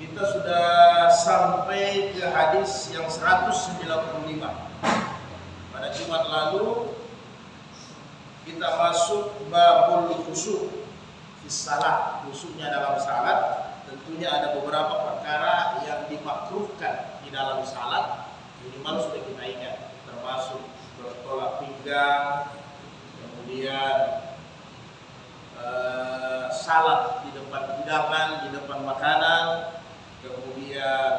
Kita sudah sampai ke hadis yang 195. Pada Jumat lalu kita masuk babul khusyuk di salat, khusyuknya dalam salat. Tentunya ada beberapa perkara yang dimakruhkan di dalam salat, minimal sudah kita ingat, termasuk bertolak pinggang, kemudian salat di depan hidangan, di depan makanan, kemudian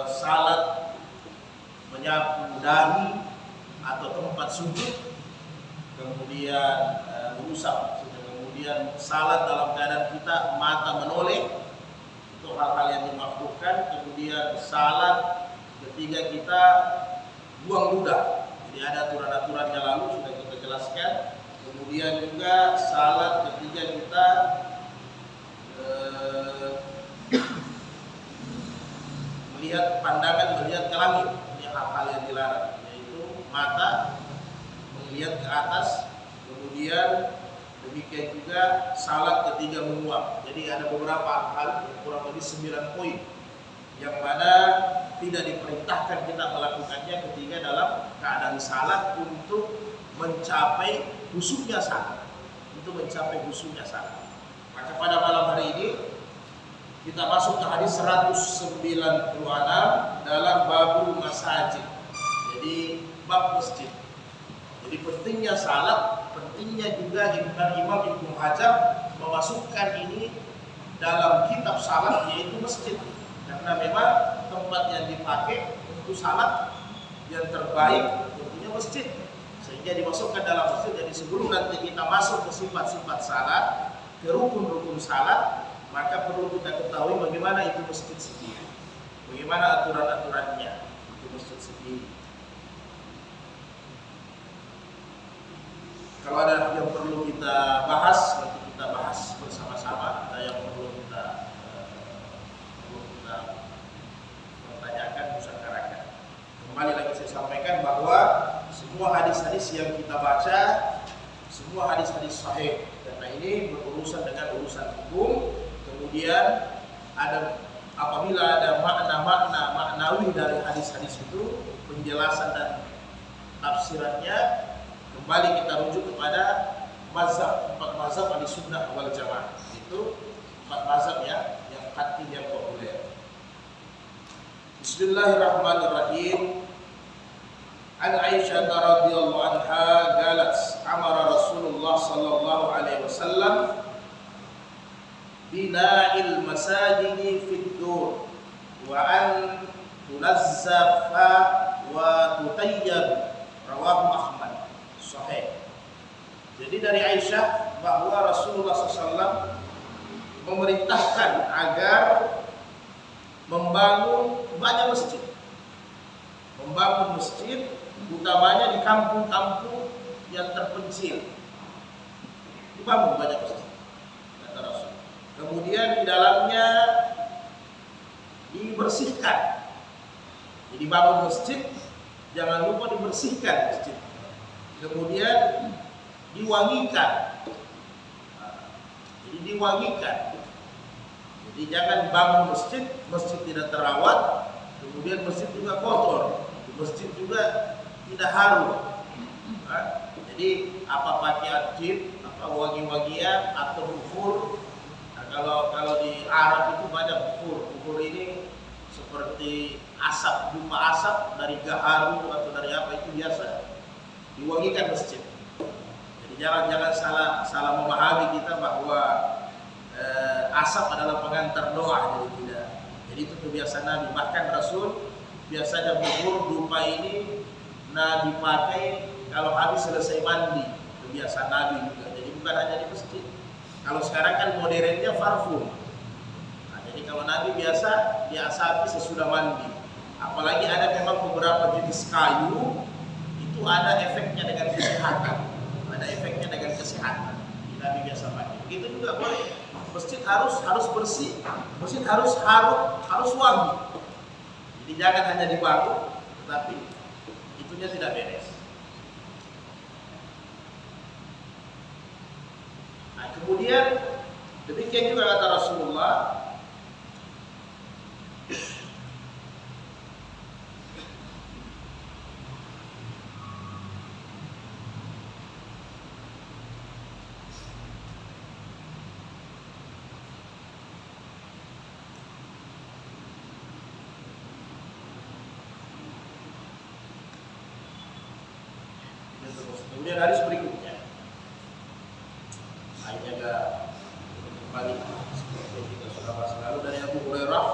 salat menyapu dahi atau tempat sujud, kemudian mengusap, kemudian salat dalam keadaan kita mata menoleh, itu hal-hal yang dimakruhkan. Kemudian salat ketika kita buang ludah, jadi ada aturan-aturannya lalu sudah kita jelaskan. Kemudian juga salat ketika kita melihat pandangan, melihat ke langit, ini hal-hal yang dilarang, yaitu mata melihat ke atas. Kemudian demikian juga salat ketika menguap. Jadi ada beberapa hal, kurang lebih 9 poin yang mana tidak diperintahkan kita melakukannya ketika dalam keadaan salat untuk mencapai khusyuknya salat, Maka pada malam hari ini kita masuk ke hadis 196 dalam babul masajid. Jadi bab masjid. Jadi pentingnya salat, pentingnya juga Imam Ibnu Hajar memasukkan ini dalam kitab salat, yaitu masjid. Karena memang tempat yang dipakai untuk salat yang terbaik tentunya masjid, sehingga dimasukkan dalam masjid. Jadi sebelum nanti kita masuk ke sifat-sifat salat, ke rukun-rukun salat, maka perlu kita ketahui bagaimana itu masjid sendiri, bagaimana aturan-aturannya itu masjid sendiri. Kalau ada yang perlu kita bahas, nanti kita bahas bersama-sama. Ada yang perlu kita pertanyakan, musyawarahkan. Kembali lagi saya sampaikan bahwa semua hadis-hadis yang kita baca, semua hadis-hadis sahih, karena ini berurusan dengan urusan hukum. Kemudian apabila ada makna-makna maknawi dari hadis-hadis itu, penjelasan dan tafsirannya, kembali kita rujuk kepada mazhab, 4 mazhab Ahlussunnah wal Jamaah. Itu 4 mazhab yang hati yang populer. Bismillahirrahmanirrahim. An Aisyah radhiyallahu anha qalat amara Rasulullah sallallahu alaihi wasallam bina'il masajidi fid dur wa an tunazzafa wa tutayyab, rawahu Ahmad, sahih. Jadi dari Aisyah bahwa Rasulullah SAW memerintahkan agar membangun banyak masjid, utamanya di kampung-kampung yang terpencil, dibangun banyak masjid, kata Rasul. Kemudian di dalamnya dibersihkan. Jadi bangun masjid, jangan lupa dibersihkan masjid. Kemudian diwangikan. Jadi jangan bangun masjid tidak terawat, kemudian masjid juga kotor, masjid juga tidak harum. Jadi apa pakai adjib, apa wangi-wangian atau bukhur. Nah, kalau di Arab itu banyak bukhur ini seperti asap, dupa asap dari gaharu atau dari apa, itu biasa diwangikan masjid. Jadi jangan salah memahami kita bahwa asap adalah pengantar doa, jadi tidak. Jadi itu kebiasaan Nabi. Bahkan Rasul biasanya bukhur dupa ini Nabi pakai kalau habis selesai mandi, kebiasaan Nabi juga. Jadi bukan hanya di masjid. Kalau sekarang kan modernnya parfum. Nah, jadi kalau Nabi biasa diasapi sesudah mandi. Apalagi ada memang beberapa jenis kayu itu ada efeknya dengan kesehatan. Nabi biasa pakai. Begitu juga boleh. Masjid harus bersih, masjid harus harum, harus wangi. Jadi jangan hanya dibangun, tetapi itunya tidak beres. Nah, kemudian demikian juga kata Rasulullah, Kemudian hadis berikutnya, hanya agak kembali seperti yang kita sudah bahas lalu dari Abu Hurairah.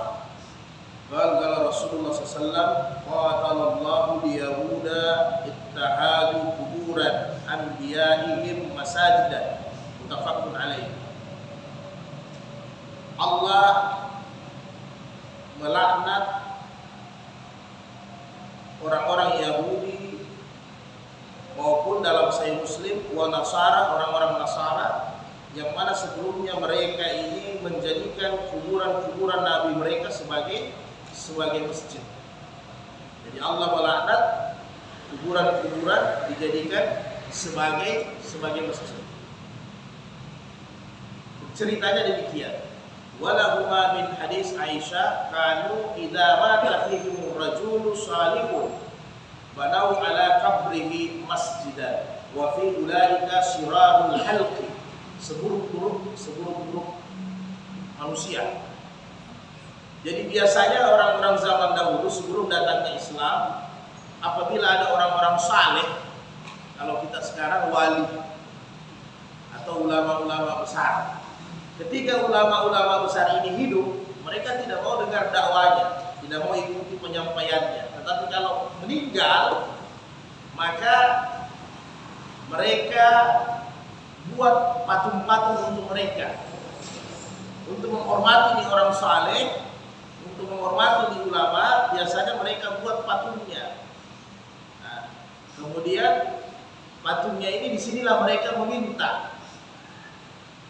Qala Rasulullah SAW, qatalallahu liyahuda ittahadu kuburan anbiya'ihim masajidan, muttafaqun alaih. Allah melaknat orang-orang Yahudi maupun dalam Sahih Muslim wa Nasara, orang-orang Nasara yang mana sebelumnya mereka ini menjadikan kuburan-kuburan nabi mereka sebagai masjid. Jadi Allah melaknat kuburan-kuburan dijadikan sebagai masjid. Ceritanya demikian. Walahuma min hadis Aisyah kanu idza mata fihim rajulu salihun banau ala qabrihi masjidan wa fi ulaika syirarul halqi, seburuk-buruk manusia. Jadi biasanya orang-orang zaman dahulu sebelum datangnya Islam, apabila ada orang-orang saleh, kalau kita sekarang wali atau ulama-ulama besar, ketika ulama-ulama besar ini hidup, mereka tidak mau dengar dakwanya, tidak mau ikuti penyampaiannya. Tetapi kalau meninggal, maka mereka buat patung-patung untuk mereka, untuk menghormati ini orang saleh, untuk menghormati ini ulama. Biasanya mereka buat patungnya. Nah, kemudian patungnya ini disinilah mereka meminta.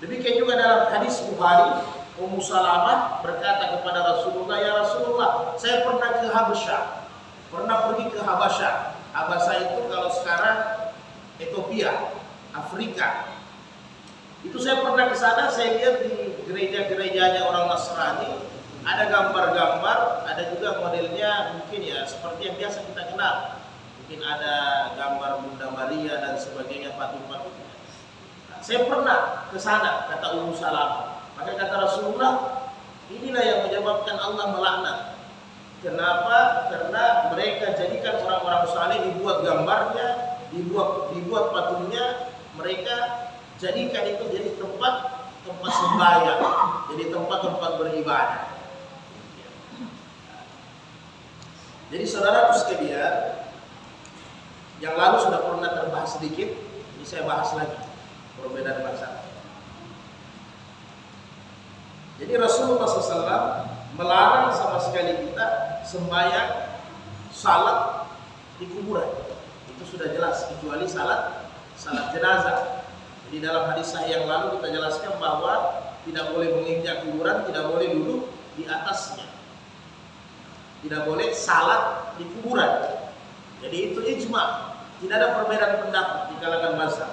Demikian juga dalam hadis Bukhari, Ummu Salamah berkata kepada Rasulullah, ya Rasulullah, saya pernah ke Habasyah, pernah pergi ke Habasyah. Habasyah itu kalau sekarang Ethiopia, Afrika. Itu saya pernah ke sana, saya lihat di gereja-gerejanya orang Nasrani ada gambar-gambar, ada juga modelnya mungkin ya seperti yang biasa kita kenal. Mungkin ada gambar Bunda Maria dan sebagainya, patung-patungnya. Saya pernah ke sana, kata Ummu Salamah. Maka kata Rasulullah, inilah yang menyebabkan Allah melaknat. Kenapa? Karena mereka jadikan orang-orang saleh, dibuat gambarnya, dibuat patungnya, mereka jadikan itu jadi tempat sembahyang, jadi tempat beribadah. Jadi saudaraku sekalian, yang lalu sudah pernah terbahas sedikit, ini saya bahas lagi perbedaan masalah. Jadi Rasulullah SAW melarang sama sekali kita sembahyang, salat di kuburan. Itu sudah jelas, kecuali salat jenazah. Jadi dalam hadis sahih yang lalu kita jelaskan bahwa tidak boleh menginjak kuburan, tidak boleh duduk di atasnya, tidak boleh salat di kuburan. Jadi itu ijma, tidak ada perbedaan pendapat di kalangan mazhab.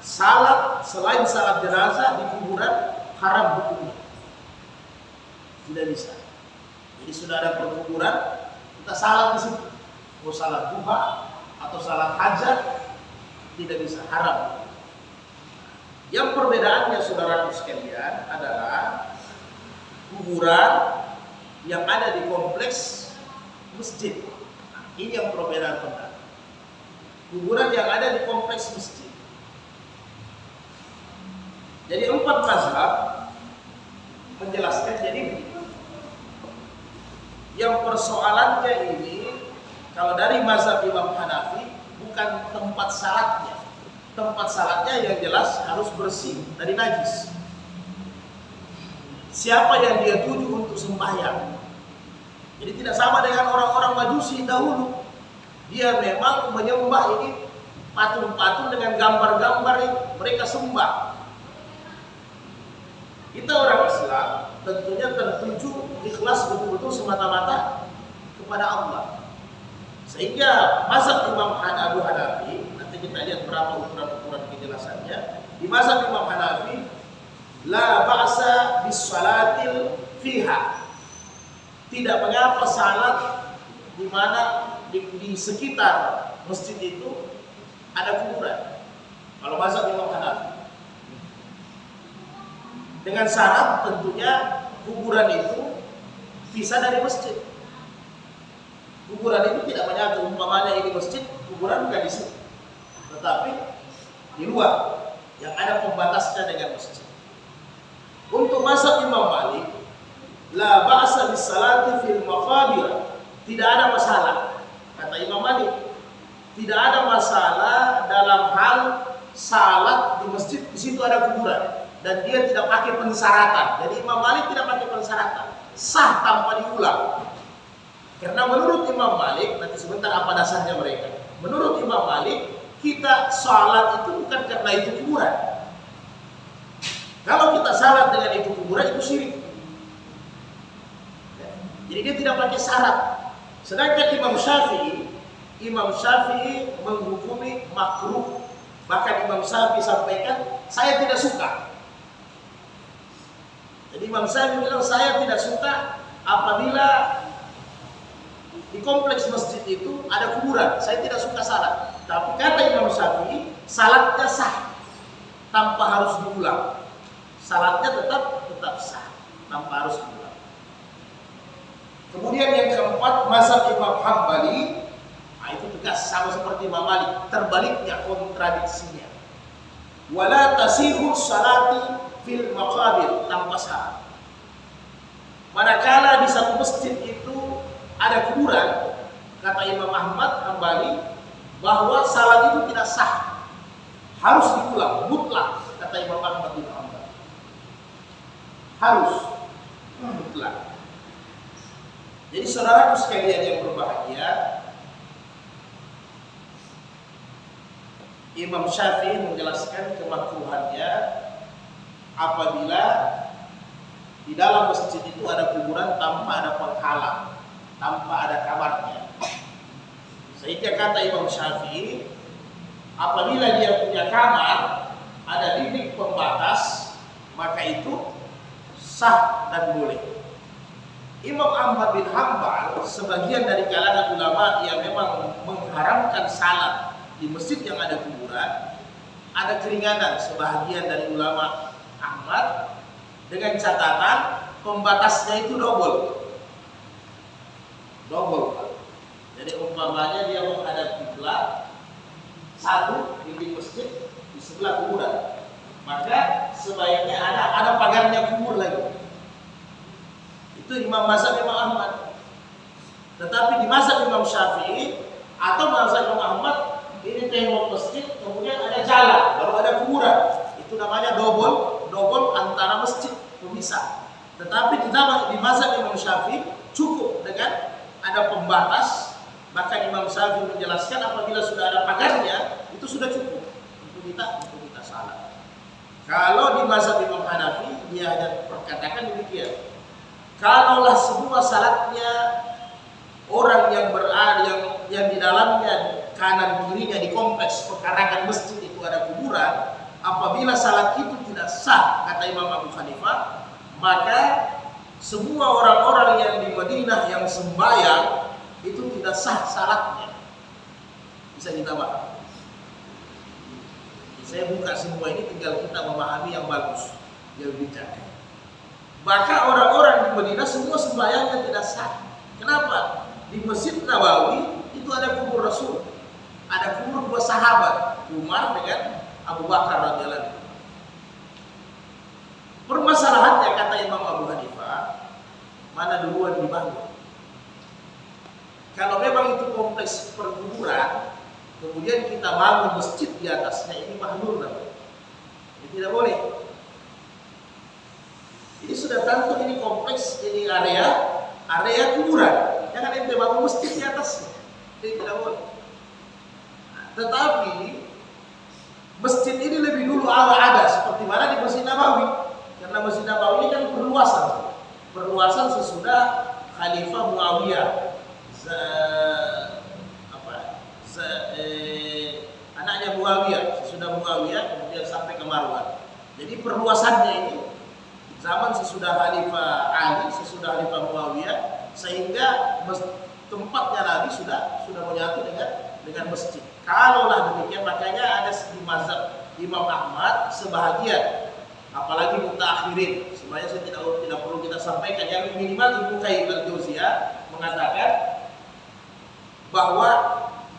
Salat selain salat jenazah di kuburan haram hukumnya, tidak bisa. Jadi sudah ada perkuburan, kita salat di situ, mau salat duha atau salat hajat tidak bisa, haram. Yang perbedaannya saudaraku sekalian adalah kuburan yang ada di kompleks masjid. Nah, ini yang perbedaan pendapat. Kuburan yang ada di kompleks masjid. Jadi 4 mazhab menjelaskan jadi begitu. Yang persoalannya ini, kalau dari mazhab Imam Hanafi, bukan tempat salatnya. Tempat salatnya yang jelas harus bersih dari najis. Siapa yang dia tuju untuk sembahyang. Jadi tidak sama dengan orang-orang Majusi dahulu. Dia memang menyembah ini patung-patung dengan gambar-gambar ini, mereka sembah. Kita orang Islam tentunya tertuju ikhlas betul-betul semata-mata kepada Allah. Sehingga mazhab Imam Abu Hanafi, nanti kita lihat berapa ukuran-ukuran kejelasannya. Di mazhab Imam Hanafi, la ba'sa bis salatil fiha. Tidak mengapa salat di mana di sekitar masjid itu ada kuburan. Kalau mazhab Imam Hanafi, dengan syarat tentunya kuburan itu pisah dari masjid. Kuburan itu tidak menyatu, umpamanya ini masjid, kuburan bukan di situ. tetapi di luar yang ada pembatasnya dengan masjid. Untuk mazhab Imam Malik, la ba'sa bis-salati fil maqabir, tidak ada masalah. Kata Imam Malik, tidak ada masalah dalam hal salat di masjid, di situ ada kuburan dan dia tidak pakai pensyaratan. Jadi Imam Malik tidak pakai pensyaratan, sah tanpa diulang. Karena menurut Imam Malik, nanti sebentar apa dasarnya mereka. Menurut Imam Malik, kita salat itu bukan karena itu kuburan. Kalau kita salat dengan itu kuburan, itu syirik. Jadi dia tidak pakai syarat. Sedangkan Imam Syafi'i menghukumi makruh. Bahkan Imam Syafi'i sampaikan, saya tidak suka. Jadi Imam Syafi'i bilang, saya tidak suka apabila di kompleks masjid itu ada kuburan. Saya tidak suka salat. Tapi kata Imam Syafi'i, salatnya sah tanpa harus diulang. Salatnya tetap sah tanpa harus diulang. Kemudian yang keempat, mazhab Imam Hambali, itu tegas sama seperti Imam Malik, terbaliknya kontradiksinya. Wala tasihu salati fil maqabir, tanpa syarat. Manakala di satu masjid itu ada kuburan, kata Imam Ahmad Hambali, bahwa salat itu tidak sah, harus diulang, mutlak, kata Imam Ahmad bin Hanbal. Harus mutlak. Jadi saudaraku sekalian yang berbahagia, Imam Syafi'i menjelaskan kemakruhannya apabila di dalam masjid itu ada kuburan tanpa ada penghalang, tanpa ada kamarnya. Sehingga kata Imam Syafi'i, apabila dia punya kamar, ada dinding pembatas, maka itu sah dan boleh. Imam Ahmad bin Hanbal, sebagian dari kalangan ulama yang memang mengharamkan salat di masjid yang ada kuburan, ada keringanan sebahagian dari ulama Ahmad dengan catatan pembatasnya itu double. Jadi umpamanya dia menghadap kiblat, satu dinding masjid di sebelah kuburan, maka sebaiknya ada pagarnya kubur lagi. Itu imam mazhab Imam Ahmad. Tetapi di mazhab Imam Syafi'i atau mazhab Imam Ahmad, ini tembok masjid, kemudian ada jalan, baru ada kuburan. Itu namanya double antara masjid, pemisah. Tetapi di mazhab Imam Syafi'i cukup dengan ada pembatas. Bahkan Imam Syafi'i menjelaskan apabila sudah ada pagarnya, itu sudah cukup untuk kita salat. Kalau di mazhab Imam Hanafi, dia hanya perkatakan demikian. Kalaulah semua salatnya orang yang berada yang di dalamnya kanan kirinya di kompleks pekarangan masjid itu ada kuburan, apabila salat itu tidak sah, kata Imam Abu Hanifah, maka semua orang-orang yang di Madinah yang sembahyang itu tidak sah salatnya. Bisa kita paham? Saya buka semua ini, tinggal kita memahami yang bagus, yang bijak. Maka orang-orang di Madinah semua sembahyangnya tidak sah. Kenapa? Di Masjid Nabawi itu ada kubur Rasul, ada kubur dua sahabat, Umar dengan Abu Bakar radhiyallahu anhu. Permasalahannya, kata Imam Abu Hanifah, mana duluan dibangun? Kalau memang itu kompleks perkuburan, kemudian kita bangun masjid di atasnya, ini mahdhur namanya. Ini tidak boleh. Ini sudah tentu ini kompleks, ini area kuburan. Jangan ente bangun masjid di atasnya. Ini tidak boleh. Nah, tetapi masjid ini lebih dulu awal ada, seperti mana di Masjid Nabawi. Karena Masjid Nabawi ini kan perluasan sesudah Khalifah Muawiyah, anaknya Muawiyah, sesudah Muawiyah kemudian sampai ke Marwan. Jadi perluasannya ini zaman sesudah Khalifah Ali, sesudah Khalifah Muawiyah, sehingga tempatnya Nabi sudah menyatu dengan masjid. Kalaulah demikian, makanya ada di mazhab Imam Ahmad sebahagian, apalagi mutaakhirin, sebenarnya saya tidak perlu kita sampaikan, yang minimal Ibnu Qayyim al-Jauziyah mengatakan bahwa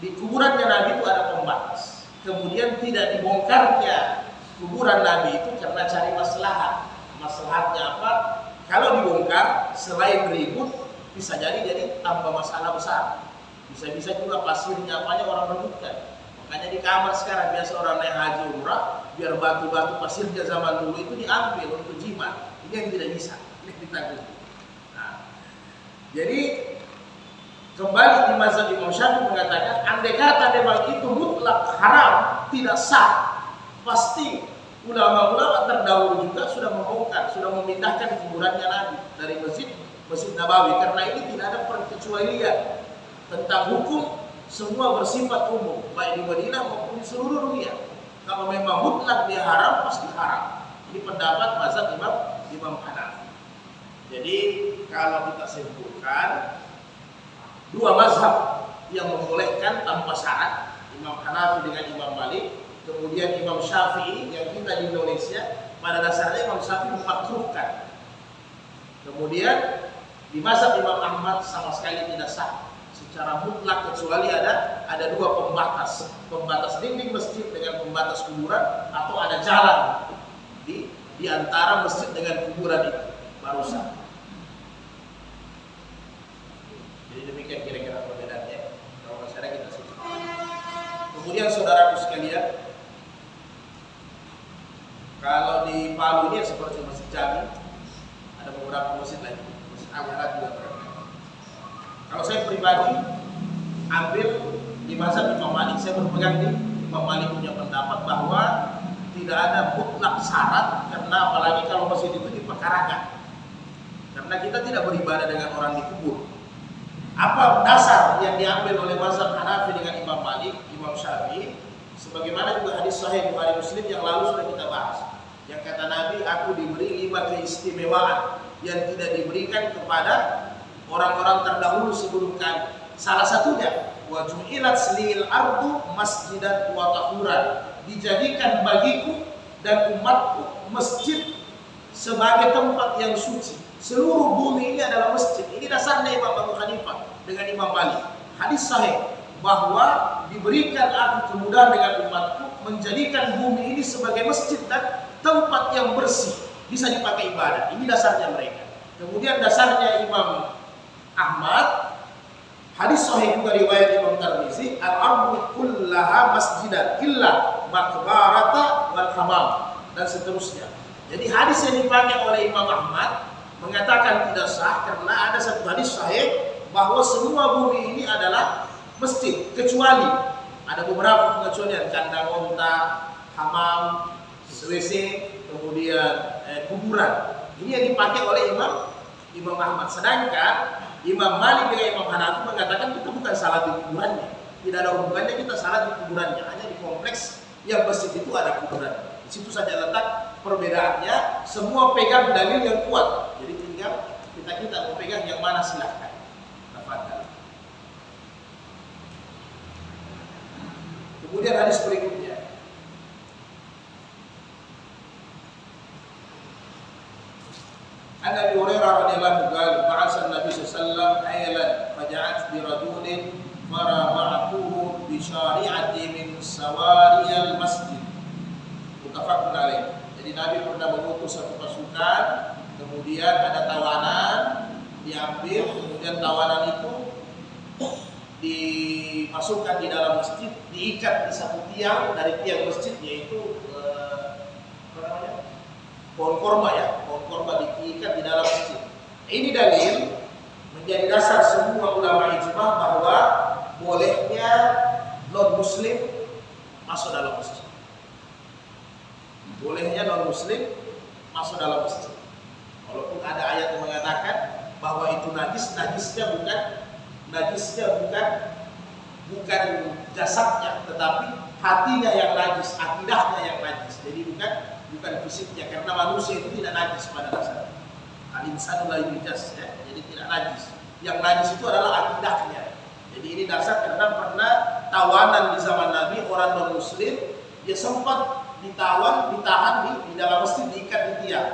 di kuburannya Nabi itu ada pembatas. kemudian tidak dibongkarnya kuburan Nabi itu karena cari maslahat. Maslahatnya apa? Kalau dibongkar selain ribut bisa jadi tambah masalah besar. Bisa-bisa juga pasirnya apanya orang rebutkan. Makanya di kamar sekarang biasa orang naik haji umrah, biar batu-batu pasirnya zaman dulu itu diambil untuk jimat. Ini yang tidak bisa, ini ditanggung. Nah, jadi kembali di mazhab Imam Syafi'i mengatakan, andai kata memang itu mutlak haram, tidak sah, pasti ulama-ulama terdahulu juga sudah membongkar, sudah memindahkan kuburannya Nabi dari Masjid Nabawi, karena ini tidak ada perkecualian tentang hukum, semua bersifat umum, baik di Madinah maupun di seluruh dunia. Kalau memang mutlak dia haram, pasti haram. Ini pendapat mazhab Imam Hanafi. Jadi kalau kita simpulkan, dua mazhab yang membolehkan tanpa syarat, Imam Hanafi dengan Imam Malik, kemudian Imam Syafi'i yang kita di Indonesia, pada dasarnya Imam Syafi'i memakruhkan. Kemudian di mazhab Imam Ahmad sama sekali tidak sah secara mutlak, kecuali ada dua pembatas dinding masjid dengan pembatas kuburan, atau ada jalan di antara masjid dengan kuburan itu, baru sah. Jadi demikian kira-kira perbedaannya. Kalau masyarakat kita sih. Kemudian saudaraku sekalian, kalau di Palu ini seperti Masjid Jami, ada beberapa masjid lagi, Masjid Al-Harad juga berada. Kalau saya pribadi ambil di mazhab Imam Malik, saya berpegang di Imam Malik punya pendapat bahwa tidak ada mutlak syarat, karena apalagi kalau masjid itu diperkarakan, karena kita tidak beribadah dengan orang dikubur. Apa dasar yang diambil oleh mazhab Hanafi dengan Imam Malik, Imam Syafi'i? Sebagaimana juga hadis sahih Bukhari Muslim yang lalu sudah kita bahas, yang kata Nabi, aku diberi 5 keistimewaan yang tidak diberikan kepada orang-orang terdahulu sebelum kami. Salah satunya, wa ju'ilat lil ardu masjidan wa tahuran, dijadikan bagiku dan umatku masjid sebagai tempat yang suci. Seluruh bumi ini adalah masjid. Ini dasarnya Imam Abu Hanifah dengan Imam Malik. Hadis sahih bahwa diberikan aku kemudahan dengan umatku menjadikan bumi ini sebagai masjid dan tempat yang bersih, bisa dipakai ibadah. Ini dasarnya mereka. Kemudian dasarnya Imam Ahmad, hadis sahih juga riwayat Imam Tirmizi, al-ardu kullaha masjidan illa maqbarata wal hamam, dan seterusnya. Jadi hadis yang dipakai oleh Imam Ahmad mengatakan tidak sah karena ada satu hadis sahih bahwa semua bumi ini adalah masjid, kecuali ada beberapa pengecualian, kandang unta, hamam, WC, kemudian kuburan. Ini yang dipakai oleh Imam Ahmad. Sedangkan Imam Malik dengan Imam Hanafi mengatakan kita bukan salat di kuburannya, tidak ada hubungannya kita salat di kuburannya, hanya di kompleks yang masjid itu ada kuburan. Di situ saja letak perbedaannya. Semua pegang dalil yang kuat, jadi tinggal kita mau pegang yang mana silahkan. Tafadhal. Kemudian hadis berikutnya, An Abi Hurairah radhiyallahu anhu ba'atha Nabi sallallahu alaihi wasallam aylan faja'at bi rajulin faraba'atuhu bi syari'ati min sawariyal masjid. Muttafaqun alaih. Jadi Nabi pernah mengutus satu pasukan, kemudian ada tawanan diambil, kemudian tawanan itu dimasukkan di dalam masjid, diikat di satu tiang dari tiang masjid, yaitu pohon korma ya, pohon korma diikat di dalam masjid. Ini dalil menjadi dasar semua ulama ijma bahwa bolehnya non muslim masuk dalam masjid. Bolehnya non muslim masuk dalam masjid. Walaupun ada ayat yang mengatakan bahwa itu najisnya bukan jasadnya, tetapi hatinya yang najis, akidahnya yang najis. Jadi bukan fisiknya, karena manusia itu tidak najis pada dasarnya. Al-insanu la yunjas, ya. Jadi tidak najis. Yang najis itu adalah akidahnya. Jadi ini dasar karena pernah tawanan di zaman Nabi, orang non muslim, dia sempat ditahan di dalam masjid, diikat di tiang.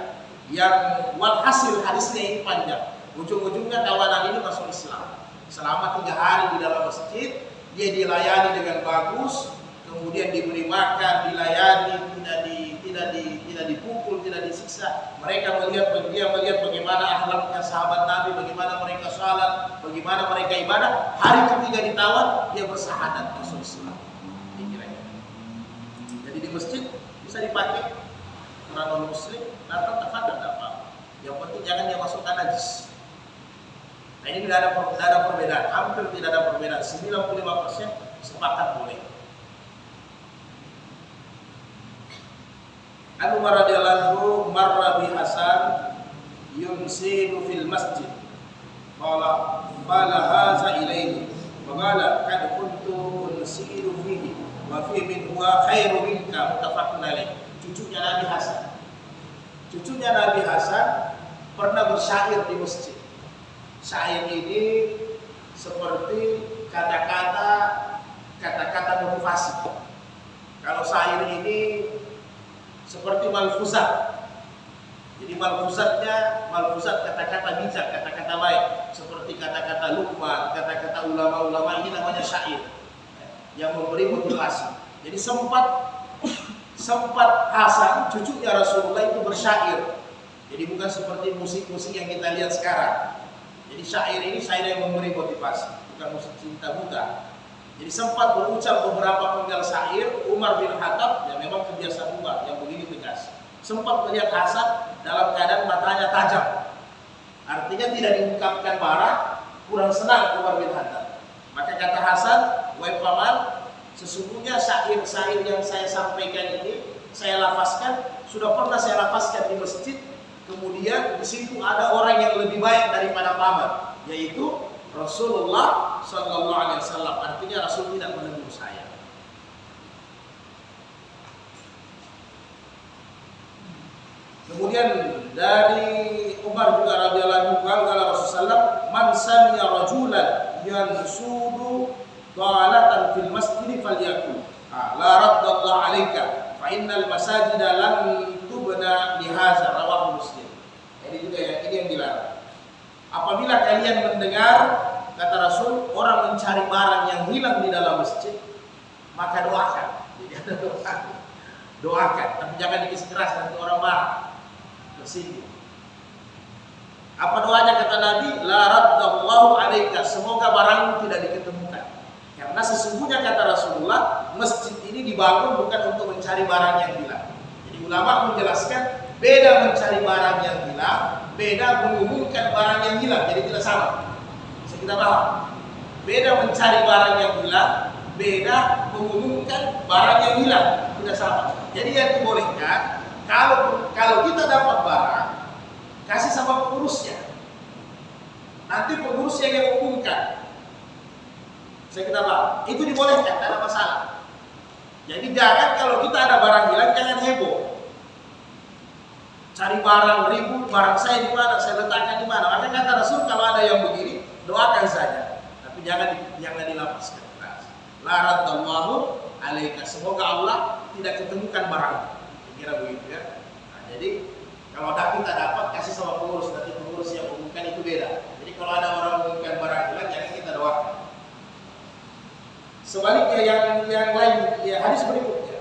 Yang walhasil hadisnya ini panjang. Ujung-ujungnya tawanan ini masuk Islam. Selama 3 hari di dalam masjid, dia dilayani dengan bagus, kemudian diberi makan, dilayani, tidak dipukul, tidak disiksa. Mereka melihat bagaimana akhlaknya sahabat Nabi, bagaimana mereka salat, bagaimana mereka ibadah. Hari ketiga ditawan, dia bersahadat masuk Islam. Jadi di masjid bisa dipakai orang non muslim, datang tafadhol tidak apa. Yang penting jangan dia masukkan najis. Nah ini tidak ada perbedaan, hampir tidak ada perbedaan. 95% sepakat boleh. An Umar radhiyallahu anhu marra bi Hasan yunsilu fil masjid. Qala haza ilaihi. Qala kad kuntu unsilu fihi wa fi min huwa khairu minka, muttafaqun alaih. Cucunya Nabi Hasan. Cucunya Nabi Hasan pernah bersyair di masjid. Syair ini seperti kata-kata motivasi. Kalau syair ini seperti malfuzat. Jadi malfuzat kata-kata bijak, kata-kata baik, seperti kata-kata Luqman, kata-kata ulama-ulama, ini namanya syair yang memberi motivasi. Jadi sempat Hasan, cucunya Rasulullah itu bersyair. Jadi bukan seperti musik-musik yang kita lihat sekarang. Jadi syair ini syair yang memberi motivasi, bukan musik cinta buta. Jadi sempat berucap beberapa penggal syair Umar bin Khattab, yang memang kebiasaan Umar yang begini tegas. Sempat melihat Hasan dalam keadaan matanya tajam. Artinya tidak diungkapkan marah, kurang senang Umar bin Khattab. Maka kata Hasan, "Wahai paman, sesungguhnya syair-syair yang saya sampaikan ini, saya lafazkan, sudah pernah saya lafazkan di masjid. Kemudian di situ ada orang yang lebih baik daripada paman, yaitu Rasulullah Sallallahu Alaihi Wasallam." Artinya Rasul tidak menegur saya. Kemudian dari Umar juga radhiyallahu anhu, kala Rasulullah, "Man sami'a rajulan yansudu dhalatan fil masjid falyakul la raddallahu 'alaika fa innal masajida lam tubna li hadza," rawahu Muslim. Ini juga ini yang dilarang. Apabila kalian mendengar, kata Rasul, orang mencari barang yang hilang di dalam masjid, maka doakan. Jadi ada doakan, tapi jangan dikeras nanti orang marah, tersinggung. Apa doanya kata Nabi? La raddallahu 'alaika, semoga barangmu tidak diketemukan. Karena sesungguhnya kata Rasulullah, masjid ini dibangun bukan untuk mencari barang yang hilang. Jadi ulama menjelaskan beda mencari barang yang hilang, beda mengumumkan barang yang hilang. Jadi tidak sama. Bisa kita paham? Beda mencari barang yang hilang, beda mengumumkan barang yang hilang. Tidak sama. Jadi yang dibolehkan, kalau kita dapat barang, kasih sama pengurusnya. Nanti pengurusnya yang umumkan. Saya kita paham. Itu dibolehkan, tidak ada masalah. Jadi jangan kalau kita ada barang hilang, jangan heboh. Cari barang ribut, barang saya di mana, saya letakkan di mana. Maka kata Rasul, kalau ada yang begini, doakan saja, tapi jangan dilapaskan keras. La raddallahu 'alaika, semoga Allah tidak ketemukan barang. Kira begitu ya. Nah, jadi kalau kita dapat, kasih sama pengurus, nanti pengurus yang umumkan itu beda. Jadi kalau ada orang umumkan barang hilang, jangan kita doakan. Sebaliknya yang lain, ya hadis berikutnya.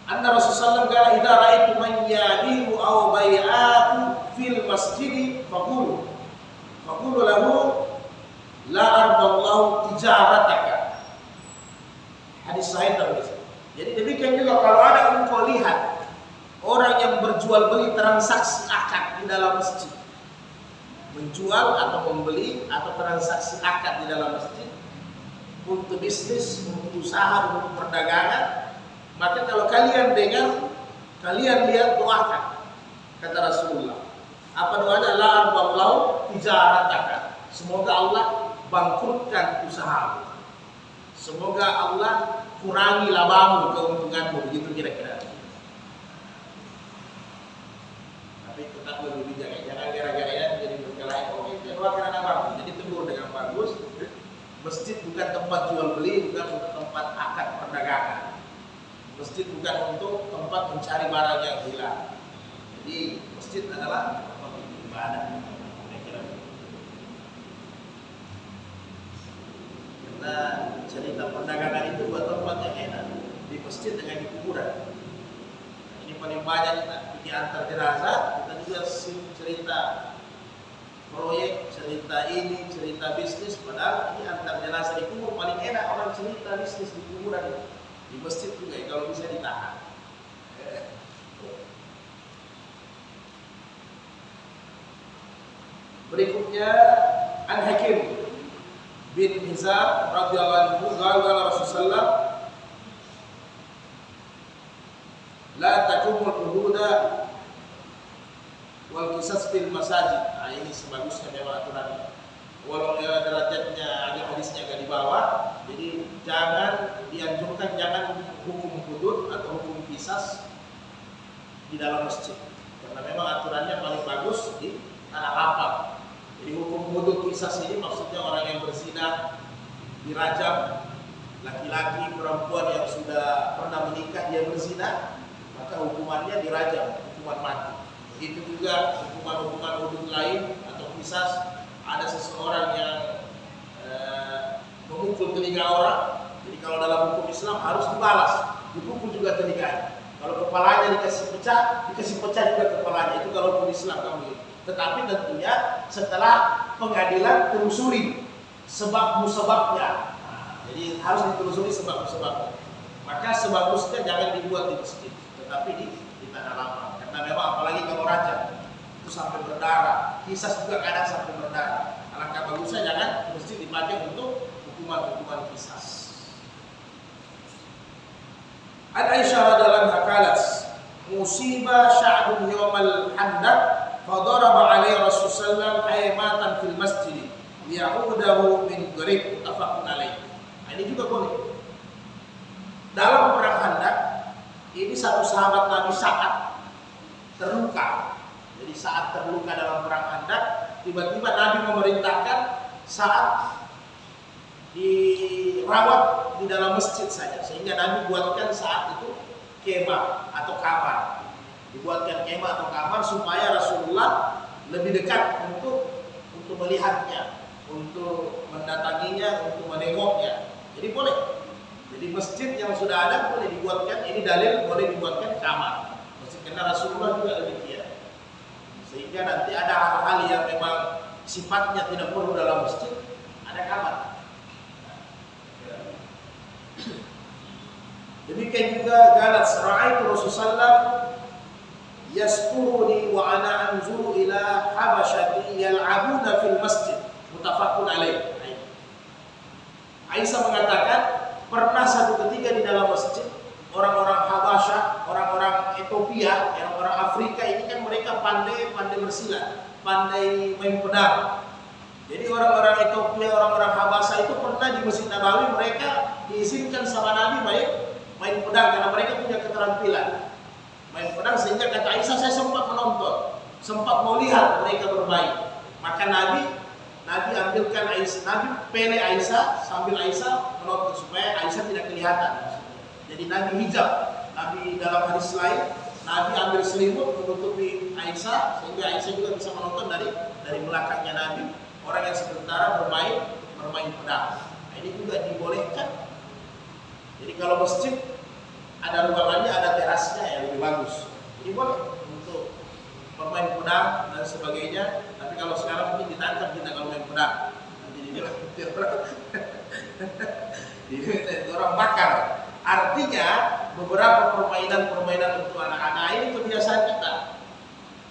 Anna Rasulullah qala idza ra'aytu man yabi'u aw bai'atu fil masjid faqulu lahu la ardallahu tijarataka. Hadis sahih terus. Jadi demikian juga kalau ada engkau lihat orang yang berjual beli transaksi akad di dalam masjid, menjual atau membeli atau transaksi akad di dalam masjid untuk bisnis, untuk usaha, untuk perdagangan, maka kalau kalian dengar, kalian lihat, doakan. Kata Rasulullah, apa doanya? La ardallahu tijarataka, semoga Allah bangkrutkan usahamu, semoga Allah kurangi labamu, keuntunganmu, begitu kira-kira. Tapi tetap lebih bijak, jangan gara-gara jadi berkelahi. Oke, doakan anak bagus, jadi tegur dengan bagus. Masjid bukan tempat jual beli, bukan untuk tempat akad perdagangan. Masjid bukan untuk tempat mencari barang yang hilang. Jadi masjid adalah tempat ibadah. Karena cerita perdagangan itu buat tempat yang enak, di masjid dengan di kuburan. Ini paling banyak kita di antar jenazah, kita juga cerita proyek, cerita ini, cerita bisnis. Padahal ini antar jenazah di kubur paling enak orang cerita bisnis di kuburan. Di masjid juga ya, kalau bisa ditahan. Berikutnya Al-Hakim bin Hizam radhiyallahu anhu qala Rasulullah la takumul hududa wal qisas fil masajid. Nah, ini sebagusnya memang aturan. Walau derajatnya agak hadisnya agak di bawah, jadi jangan dianjurkan jangan hukum hudud atau hukum qisas di dalam masjid. Karena memang aturannya paling bagus di tanah lapang. Jadi hukum hudud qisas ini maksudnya orang yang berzina dirajam, laki-laki perempuan yang sudah pernah menikah dia berzina, maka hukumannya dirajam, hukuman mati. Itu juga hukuman-hukuman hudud lain atau qisas, ada seseorang yang memukul telinga orang. Jadi kalau dalam hukum Islam harus dibalas, dipukul juga telinganya. Kalau kepalanya dikasih pecah juga kepalanya. Itu kalau hukum Islam kamu. Tetapi tentunya setelah pengadilan telusuri sebab-musababnya. Jadi harus ditelusuri sebab-musababnya. Maka sebagusnya jangan dibuat di masjid, tetapi di tanah lapang. Karena memang apalagi kalau rajam itu sampai berdarah, kisas juga kadang sampai berdarah. Alangkah bagusnya jangan di masjid dipakai untuk hukuman-hukuman kisas. Aisyah radhiyallahu anha qalat, musibah Sya'bun yawmal handaq fadaraba alaihi Rasulullah haymatan fil masjid liya'udahu min gharib muttafaqun alaih. Ini juga boleh. Dalam perang Handaq ini satu sahabat Nabi saat terluka. Jadi saat terluka dalam perang Handaq, tiba-tiba Nabi memerintahkan saat dirawat di dalam masjid saja, sehingga Nabi buatkan saat itu kemah atau kamar. Dibuatkan kemah atau kamar supaya Rasulullah lebih dekat untuk melihatnya, untuk mendatanginya, untuk menengoknya. Jadi boleh. Jadi masjid yang sudah ada boleh dibuatkan, ini dalil boleh dibuatkan kamar. Karena Rasulullah juga demikian. Sehingga nanti ada hal-hal yang memang sifatnya tidak perlu dalam masjid, ada kamar. Demikian juga galat ra'aitu Rasulullah yaskuruni wa ana anzuru ila habasyati yal'abuna fil masjid muttafaqun alaih. Aisyah mengatakan pernah satu ketika di dalam masjid orang-orang Habasyah, orang-orang Ethiopia, orang-orang Afrika ini kan mereka pandai bersilat, pandai main pedang. Jadi orang-orang Ethiopia, orang-orang Habasyah itu pernah di Masjid Nabawi mereka diizinkan sama Nabi main pedang karena mereka punya keterampilan main pedang, sehingga kata Aisyah saya sempat menonton, sempat mau lihat mereka bermain. Maka Nabi ambilkan Aisyah, Nabi pele Aisyah sambil Aisyah menonton supaya Aisyah tidak kelihatan. Jadi Nabi hijab. Nabi dalam hadis lain Nabi ambil selimut menutupi Aisyah sehingga Aisyah juga bisa menonton dari belakangnya Nabi, orang yang sementara bermain pedang. Nah, ini juga dibolehkan. Jadi kalau masjid ada ruangannya, ada terasnya yang lebih bagus. Jadi boleh untuk bermain pedang dan sebagainya. Tapi kalau sekarang mungkin ditangkap kita kalau main pedang. Nanti dibilang orang bakar. Artinya beberapa permainan untuk anak-anak ini kebiasaan kita.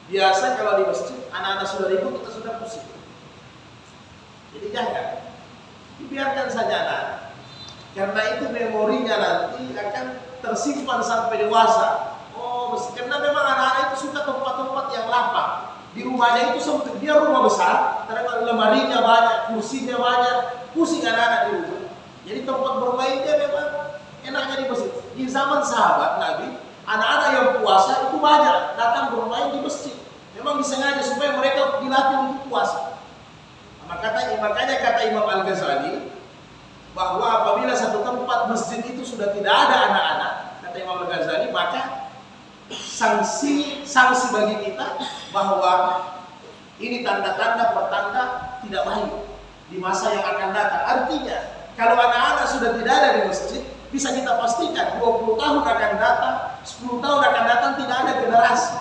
Biasa kalau di masjid anak-anak sudah ribut kita sudah pusing. Jadi jangan, dibiarkan saja anak. Karena itu memorinya nanti akan tersimpan sampai dewasa. Karena memang anak-anak itu suka tempat-tempat yang lapang. Di rumahnya itu sempit, dia rumah besar, karena lemarinya banyak, kursinya banyak, pusing anak-anak di rumah. Jadi tempat bermain dia memang enaknya di masjid. Di zaman sahabat Nabi, anak-anak yang puasa itu banyak datang bermain di masjid. Memang disengaja supaya mereka dilatih untuk puasa. Makanya kata Imam Al-Ghazali bahwa apabila satu tempat masjid itu sudah tidak ada anak-anak, kata Imam Al-Ghazali, maka sanksi bagi kita bahwa ini tanda-tanda pertanda tidak baik di masa yang akan datang. Artinya Kalau anak-anak sudah tidak ada di masjid, bisa kita pastikan 20 tahun akan datang, 10 tahun akan datang tidak ada generasi.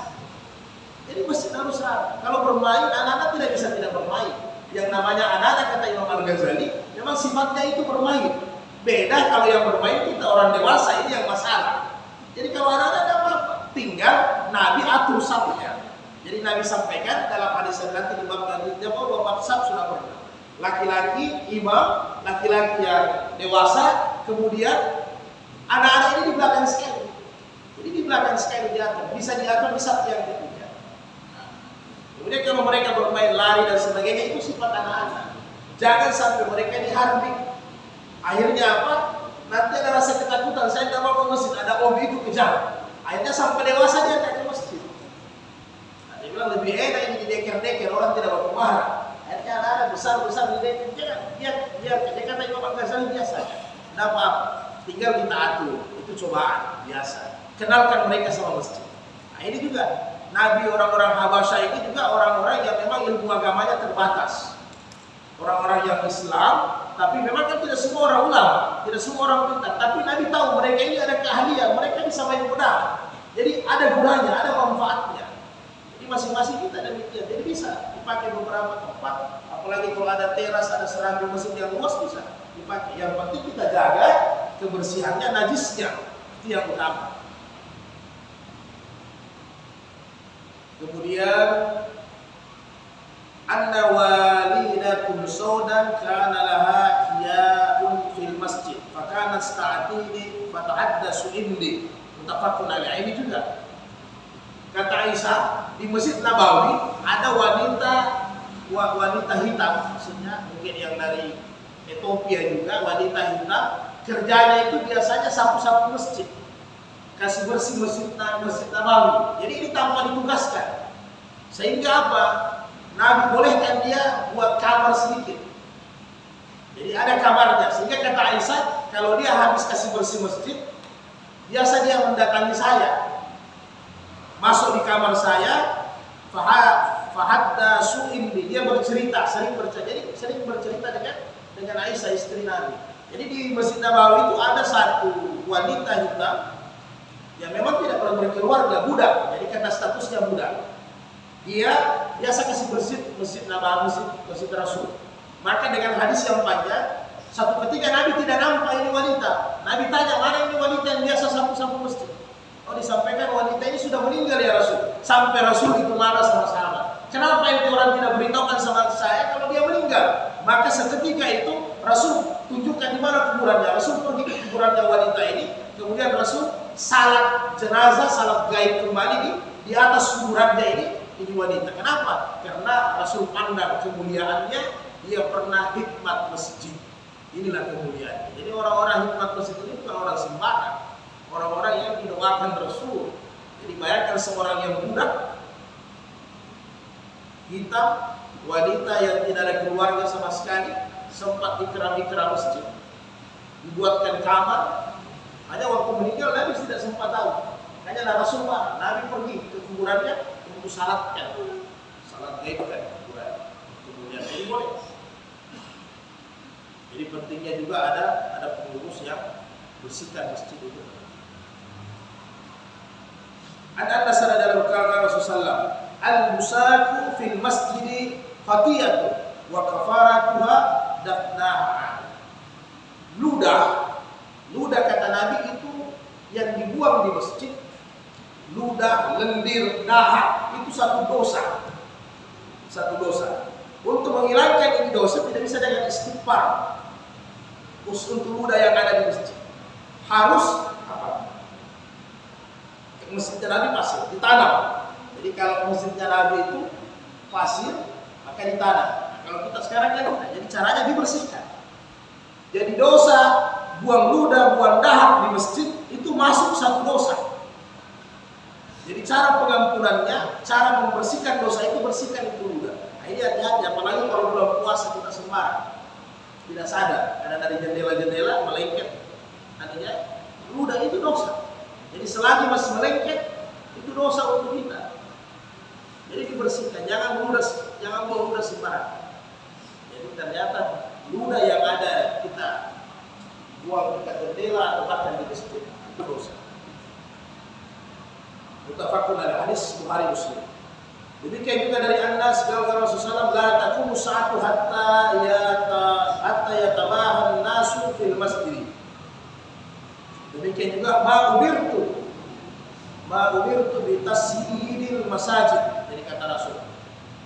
Jadi masjid harus rame. Kalau bermain, anak-anak tidak bisa tidak bermain. Yang namanya anak-anak kata Imam Al-Ghazali, memang sifatnya itu bermain. Beda kalau yang bermain kita orang dewasa, ini yang masalah. Jadi kalau anak-anak tidak apa-apa, tinggal Nabi atur safnya. Jadi Nabi sampaikan dalam hadis yang nanti di bab saf sudah pernah. Laki-laki imam, laki-laki yang dewasa, kemudian anak-anak ini di belakang sekali. Jadi di belakang sekali diatur, bisa diatur di saf yang ketiga. Kemudian kalau mereka bermain lari dan sebagainya itu sifat anak-anak. Jangan sampai mereka dihardik. Akhirnya apa? Nanti ada rasa ketakutan. Saya tidak mau ke masjid, ada om itu kejar. Akhirnya sampai dewasa dia tidak ke masjid. Nah, dia bilang lebih enak ini dideker-deker, orang tidak mau marah. Akhirnya anak-anak besar-besar dideker. Jangan, biar dia kata Imam Al-Ghazali biasa. Tidak apa-apa, tinggal kita atur. Itu cobaan biasa. Kenalkan mereka sama masjid. Nah ini juga Nabi orang-orang Habasyah ini juga orang-orang yang memang ilmu agamanya terbatas. Orang-orang yang Islam, tapi memang kan tidak semua orang ulama, tidak semua orang pintar. Tapi Nabi tahu mereka ini ada keahlian, mereka bisa main pedang. Jadi ada gunanya, ada manfaatnya. Jadi masing-masing kita demikian. Jadi bisa dipakai beberapa tempat. Apalagi kalau ada teras, ada serambi mesin yang luas bisa dipakai. Yang penting kita jaga kebersihannya, najisnya. Itu yang utama. Kemudian anna walidatun saudan kana laha hiya'un fil masjid fa kanat sta'tini fa tahaddasu indi mutafaqun alaihi. Ini juga kata Aisyah di Masjid Nabawi ada wanita hitam, maksudnya mungkin yang dari Ethiopia juga, wanita hitam, kerjanya itu biasanya sapu-sapu masjid, kasih bersih Masjid Nabawi. Jadi ini tanpa ditugaskan. Sehingga apa? Nabi bolehkan dia buat kamar sedikit. Jadi ada kamarnya. Sehingga kata Aisyah, kalau dia habis kasih bersih masjid, biasa dia mendatangi saya. Masuk di kamar saya, fahaddasu indi. Dia bercerita, sering bercerita dengan Aisyah istri Nabi. Jadi di Masjid Nabawi itu ada satu wanita hitam yang memang tidak pernah berkeluarga, budak. Jadi kata statusnya budak. Dia biasa kasih bersih Masjid Nabawi, Masjid Rasul. Maka dengan hadis yang panjang, satu ketika Nabi tidak nampak ini wanita. Nabi tanya, mana ini wanita yang biasa sapu-sapu masjid? Oh, disampaikan wanita ini sudah meninggal ya Rasul. Sampai Rasul itu marah sama sahabat. Kenapa itu orang tidak beritahukan sama saya kalau dia meninggal? Maka seketika itu Rasul tunjukkan di mana kuburannya. Rasul pergi ke kuburannya wanita ini. Kemudian Rasul salat jenazah, salat gaib kembali di atas kuburannya ini wanita. Kenapa? Karena Rasul pandang kemuliaannya, dia pernah hikmat masjid. Inilah kemuliaannya. Jadi orang-orang hikmat masjid ini bukan orang sembarang. Orang-orang yang didoakan Rasul. Jadi bayangkan seorang yang budak, hitam, wanita yang tidak ada keluarga sama sekali, sempat dikeram masjid, dibuatkan kamar. Hanya waktu meninggal Nabi tidak sempat tahu. Hanya Rasul marah. Nabi pergi ke kuburannya untuk salat gaib kan kuburan. Kemudian jadi boleh. Jadi pentingnya juga ada pengurus yang bersihkan masjid itu. Ada sana dalam kata Rasulullah, al-musaku fil masjid khatiyatu wa kafaratuha dafnaha. Ludah kata Nabi itu yang dibuang di masjid, ludah, lendir, dahak, itu satu dosa. Untuk menghilangkan ini dosa tidak bisa dengan istighfar. Untuk ludah yang ada di masjid harus apa? Masjidnya Nabi pasir, ditanam. Jadi kalau masjidnya Nabi itu pasir, maka ditanam. Nah, kalau kita sekarang kan, jadi caranya dibersihkan. Jadi dosa buang ludah, buang dahak di masjid itu masuk satu dosa. Jadi cara pengampunannya, cara membersihkan dosa itu, bersihkan itu ludah. Nah, ini hati-hati, apalagi kalau bulan puasa kita sembarang, tidak sadar, karena dari jendela-jendela melengket. Artinya ludah itu dosa. Jadi selagi masih melengket, itu dosa untuk kita. Jadi dibersihkan, jangan buang ludah sembarang. Jadi ternyata ludah yang ada kita buang dekat jendela atau bahkan di masjid, dosa. Muttafaqun alaih, hadis Bukhari Muslim. Demikian juga dari Anas qala Rasulullah la taqumu sa'atu hatta yatabahan nasu fil masjid. Demikian juga ma umirtu bi tasyidil masajid. Jadi kata Rasul,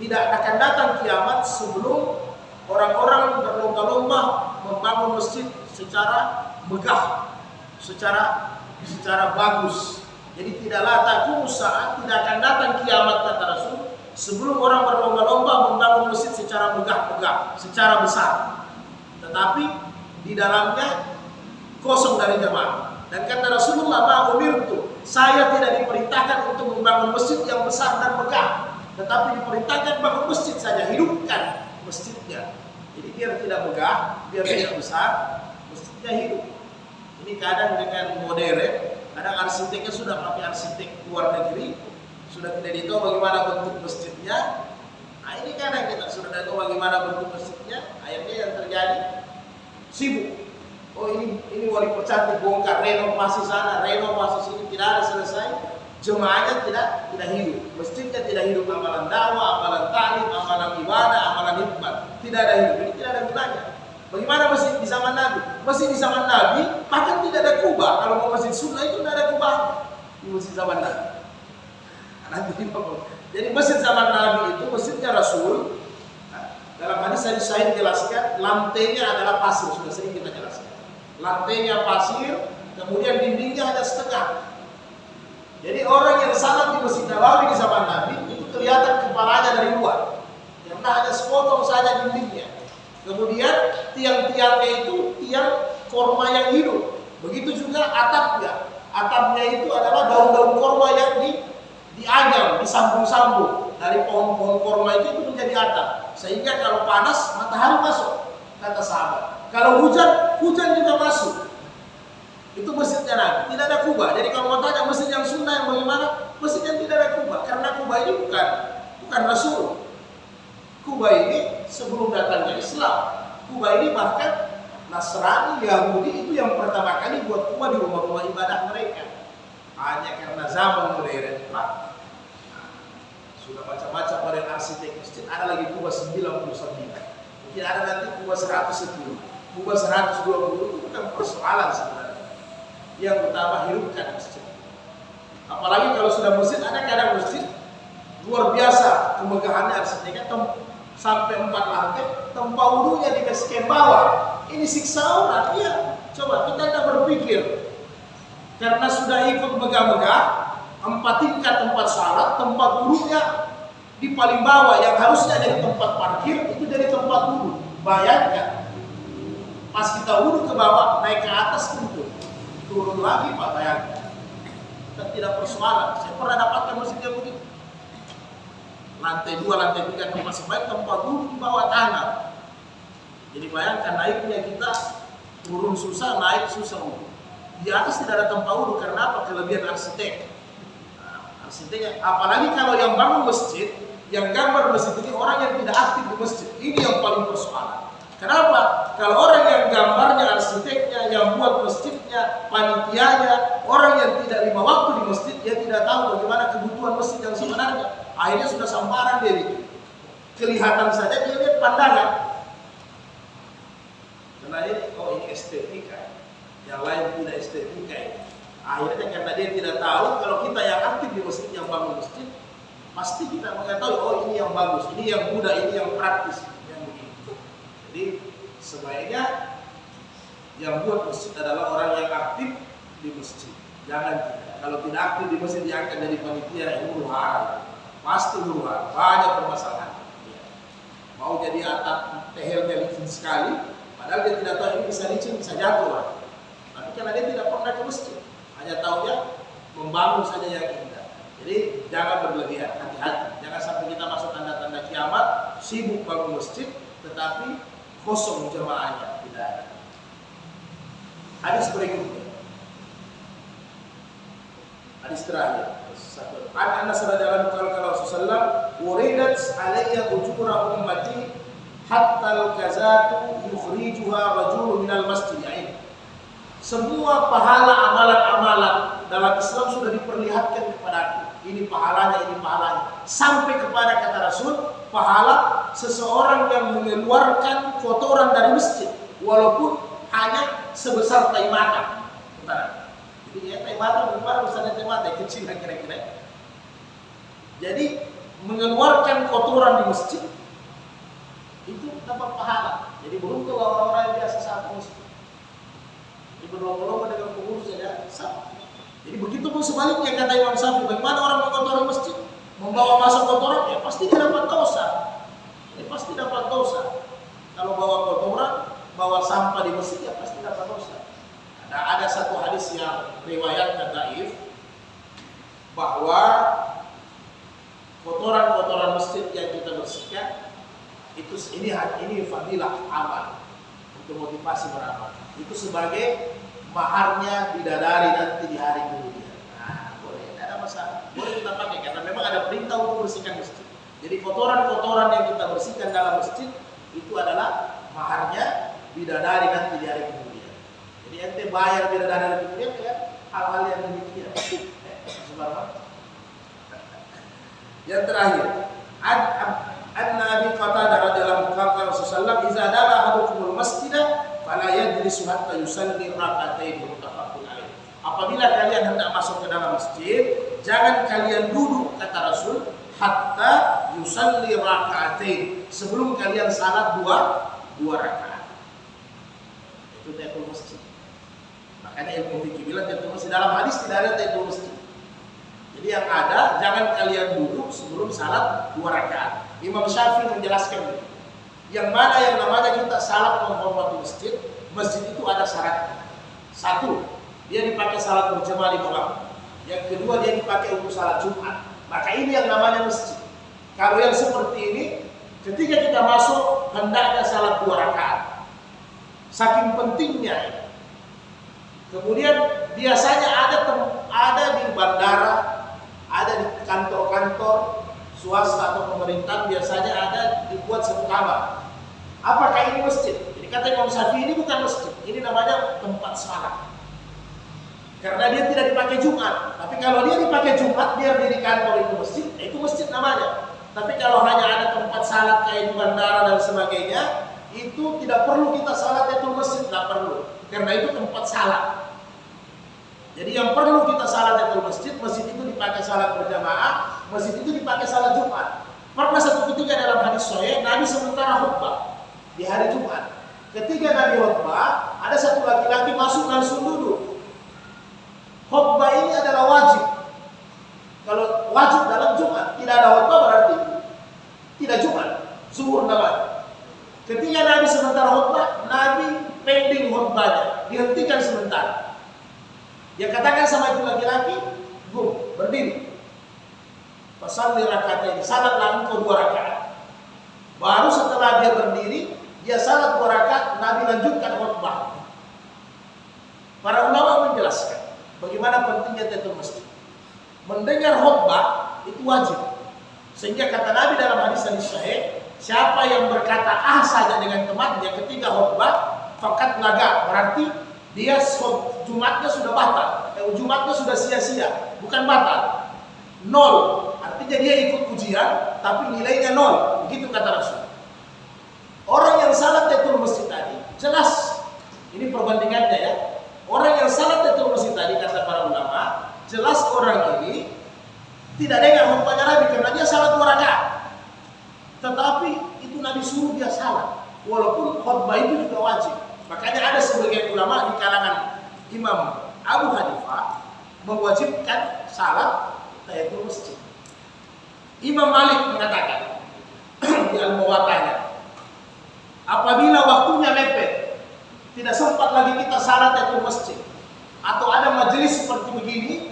tidak akan datang kiamat sebelum orang-orang berlomba-lomba membangun masjid secara megah, secara bagus. Jadi tidaklah taqumu saat, tidak akan datang kiamat kata Rasul sebelum orang berlomba-lomba membangun masjid secara megah-megah, secara besar. Tetapi di dalamnya kosong dari jemaah. Dan kata Rasulullah, ma umirtu, saya tidak diperintahkan untuk membangun masjid yang besar dan megah, tetapi diperintahkan bangun masjid saja, hidupkan masjidnya. Jadi biar tidak megah, biar tidak besar, masjidnya hidup. Ini kadang dengan modern, kadang arsiteknya sudah pakai arsitek luar negeri, sudah tidak tahu bagaimana bentuk masjidnya. Nah ini kadang kita sudah tidak tahu bagaimana bentuk masjidnya, akhirnya yang terjadi sibuk. Oh ini mau dipercantik, bongkar, renovasi sana, renovasi sini, tidak ada selesai. Jemaahnya tidak hidup, masjidnya tidak hidup, amalan dakwah, amalan ta'lim, amalan ibadah, amalan hikmat, tidak ada hidup. Ini tidak ada gunanya. Bagaimana masjid di zaman Nabi? Masjid di zaman Nabi bahkan tidak ada kubah. Kalau mau masjid sunnah itu tidak ada kubah di masjid zaman Nabi. Jadi masjid zaman Nabi itu masjidnya Rasul. Dalam hadis saya jelaskan, lantainya adalah pasir, sudah sering kita jelaskan. Lantainya pasir, kemudian dindingnya hanya setengah. Jadi orang yang salat di Masjid Nabawi di zaman Nabi itu kelihatan kepalanya dari luar, karena hanya sepotong saja dindingnya. Kemudian tiang-tiangnya itu tiang korma yang hidup. Begitu juga atapnya. Atapnya itu adalah daun-daun korma yang dianyam, disambung-sambung dari pohon-pohon korma itu menjadi atap. Sehingga kalau panas matahari masuk, kata sahabat. Kalau hujan juga masuk. Itu masjidnya Nabi, tidak ada kubah. Jadi kalau mau tanya masjid yang sunnah yang bagaimana, masjid yang tidak ada kubah, karena kubah ini bukan Rasul. Kubah ini sebelum datangnya Islam. Kubah ini bahkan Nasrani, Yahudi itu yang pertama kali buat kubah di rumah-rumah ibadah mereka. Hanya karena zaman modern, Pak. Sudah macam-macam model arsitek masjid. Ada lagi kubah 99. Mungkin ada nanti kubah 110, kubah 120. Itu bukan persoalan sebenarnya. Yang utama hidupkan masjid. Apalagi kalau sudah masjid, ada kadang masjid luar biasa kemegahannya arsiteknya sampai 4 lantai, tempat wudhunya di basement bawah. Ini siksa orang. Iya, coba kita tidak berpikir. Karena sudah ikut megah-megah, 4 tingkat tempat salat, tempat wudhunya di paling bawah, yang harusnya jadi tempat parkir itu jadi tempat wudhu. Bayangkan, pas kita wudhu ke bawah, naik ke atas turun lagi, Pak, bayangkan. Kita tidak persoalan. Saya pernah dapatkan masjid yang begitu. Lantai 2, lantai 3 tempat sebaik, tempat wudhu di bawah tanah. Jadi bayangkan naiknya kita, turun susah, naik susah wudhu. Di atas tidak ada tempat wudhu, karena apa? Kelebihan arsitek. Arsiteknya, apalagi kalau yang bangun masjid, yang gambar masjid ini orang yang tidak aktif di masjid. Ini yang paling persoalan. Kenapa? Kalau orang yang gambarnya, arsiteknya, yang buat masjidnya, panitianya, orang yang tidak 5 waktu di masjid, dia tidak tahu bagaimana kebutuhan masjid yang sebenarnya. Akhirnya sudah sambaran dia itu. Kelihatan saja dia lihat pandangan. Karena ini estetika. Yang lain tidak estetika ini. Akhirnya karena dia tidak tahu, kalau kita yang aktif di masjid, yang bangun masjid, pasti kita mengetahui, oh ini yang bagus, ini yang mudah, ini yang praktis, yang begitu. Jadi sebaiknya yang buat masjid adalah orang yang aktif di masjid. Jangan tidak. Kalau tidak aktif di masjid diangkat dari panitia, ini huru-hara. Pasti huru-hara. Banyak permasalahan. Ya. Mau jadi atap tehelnya licin sekali, padahal dia tidak tahu ini bisa licin, bisa jatuh. Tapi karena dia tidak pernah ke masjid, hanya tahunya membangun saja yang indah. Jadi jangan berlebihan, hati-hati. Jangan sampai kita masuk tanda-tanda kiamat, sibuk bangun masjid, tetapi kosong jemaahnya, tidak ada. Hadis berikutnya, hadis terakhir. Anas radhiyallahu anhu qala Rasulullah, "Uridat alayya ujura ummati hatta al-kazatu yukhrijuha rajulun minal masjid." Semua pahala amalan-amalan dalam Islam sudah diperlihatkan kepada aku. Ini pahalanya, ini pahalanya. Sampai kepada kata Rasul, pahala seseorang yang mengeluarkan kotoran dari masjid, walaupun hanya sebesar tai mata. Jadi ya, tai mata bagaimana besarnya tai mata, kecil kira-kira. Jadi mengeluarkan kotoran di masjid itu dapat pahala. Jadi beruntung orang-orang yang biasa saat masjid. Jadi berlomba-lomba dengan pengurus saja sama. Jadi begitu pun sebaliknya kata Imam Syafi'i, bagaimana orang mengotori masjid, membawa masuk kotoran, ya pasti dia dapat dosa. Ya pasti dapat dosa. Kalau bawa kotoran, bawa sampah di masjid, ya pasti dapat dosa. Ada satu hadis yang riwayatnya dhaif bahwa kotoran-kotoran masjid yang kita bersihkan itu ini fadilah amal untuk motivasi beramal. Itu sebagai maharnya bidadari nanti di hari kemudian. Nah, boleh, tidak ada masalah. Boleh kita pakai karena memang ada perintah untuk bersihkan masjid. Jadi kotoran-kotoran yang kita bersihkan dalam masjid itu adalah maharnya bidadari nanti di hari kemudian. Jadi ente bayar bidadari nanti kemudian ya hal-hal yang demikian. Subhanallah. Yang terakhir, An-Nabi Qatadah radhiyallahu anhu Rasulullah "Idza dala ahadukumul masjidah fala yajlisu hatta yusalli rak'atayn muttafaqun alaih." Apabila kalian hendak masuk ke dalam masjid, jangan kalian duduk kata Rasul hatta yusalli rak'atayn, sebelum kalian salat dua rakaat. Itu tahiyatul masjid. Makanya ilmu fikih bilang tahiyatul masjid dalam hadis tidak ada tahiyatul masjid. Jadi yang ada, jangan kalian duduk sebelum salat 2 rakaat. Imam Syafi'i menjelaskan ini. Yang mana yang namanya kita salat menghormati masjid, masjid itu ada syaratnya. 1, dia dipakai salat berjamaah di malam. Yang kedua, dia dipakai untuk salat Jumat. Maka ini yang namanya masjid. Kalau yang seperti ini, ketika kita masuk, hendaknya salat 2 rakaat. Saking pentingnya. Kemudian biasanya ada di bandara, ada di kantor-kantor swasta atau pemerintahan, biasanya ada dibuat satu kamar. Apakah ini masjid? Jadi kata Imam Syafi'i, ini bukan masjid, ini namanya tempat salat. Karena dia tidak dipakai Jumat. Tapi kalau dia dipakai Jumat, biar dia di kantor itu masjid namanya. Tapi kalau hanya ada tempat salat kayak di bandara dan sebagainya, itu tidak perlu kita salat itu masjid, tidak perlu. Karena itu tempat salat. Jadi yang perlu kita salat itu masjid itu dipakai salat berjamaah, masjid itu dipakai salat Jumat. Pernah satu ketika dalam hadis sahih, Nabi sementara khutbah di hari Jumat. Ketika Nabi khutbah, ada satu laki-laki masuk langsung duduk. Khutbah ini adalah wajib. Kalau wajib dalam Jumat, tidak ada khutbah berarti tidak Jumat, zuhur namanya. Ketika Nabi sementara khutbah, Nabi pending khutbahnya, dihentikan sebentar. Dia katakan sama itu laki-laki, "Gum, berdiri. Fasalli raka'ataini, salatlah engkau 2 rakaat." Baru setelah dia berdiri, dia salat 2 rakaat, Nabi lanjutkan khutbah. Para ulama menjelaskan bagaimana pentingnya tahiyatul masjid. Mendengar khutbah itu wajib. Sehingga kata Nabi dalam hadis sahih, siapa yang berkata ah saja dengan temannya ketika khutbah, faqad laga, berarti dia Jumatnya sudah batal, Jumatnya sudah sia-sia, bukan batal, 0. Artinya dia ikut ujian, tapi nilainya 0. Begitu kata Rasul. Orang yang salat tahiyatul masjid tadi, jelas, ini perbandingannya ya. Orang yang salat tahiyatul masjid tadi kata para ulama, jelas orang ini tidak dengar khutbahnya Nabi karena dia salat 2 rakaat. Tetapi itu Nabi suruh dia salat, walaupun khutbah itu juga wajib. Makanya ada sebagian ulama di kalangan Imam Abu Hanifah mewajibkan salat tahiyatul masjid. Imam Malik mengatakan di Al-Muwatta'nya, apabila waktunya mepet, tidak sempat lagi kita salat tahiyatul masjid, atau ada majelis seperti begini,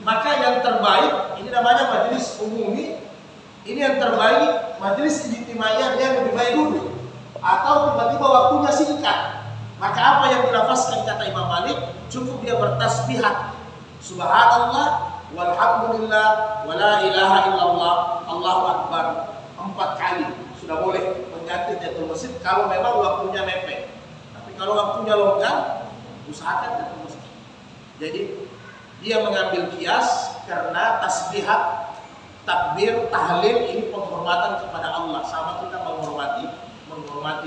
maka yang terbaik, ini namanya majelis umumi, ini yang terbaik, majelis ijtimaiyah dia lebih baik dulu. Atau tiba-tiba waktunya singkat, maka apa yang dilafazkan kata Imam Malik, cukup dia bertasbihat subhanallah walhamdulillah wala ilaha illallah Allahu akbar 4 kali, sudah boleh mengganti tahiyatul masjid kalau memang waktunya mepet. Tapi kalau waktunya longgar, usahakan dan masjid. Jadi dia mengambil kias karena tasbihat, takbir, tahlil ini penghormatan kepada Allah, sama kita menghormati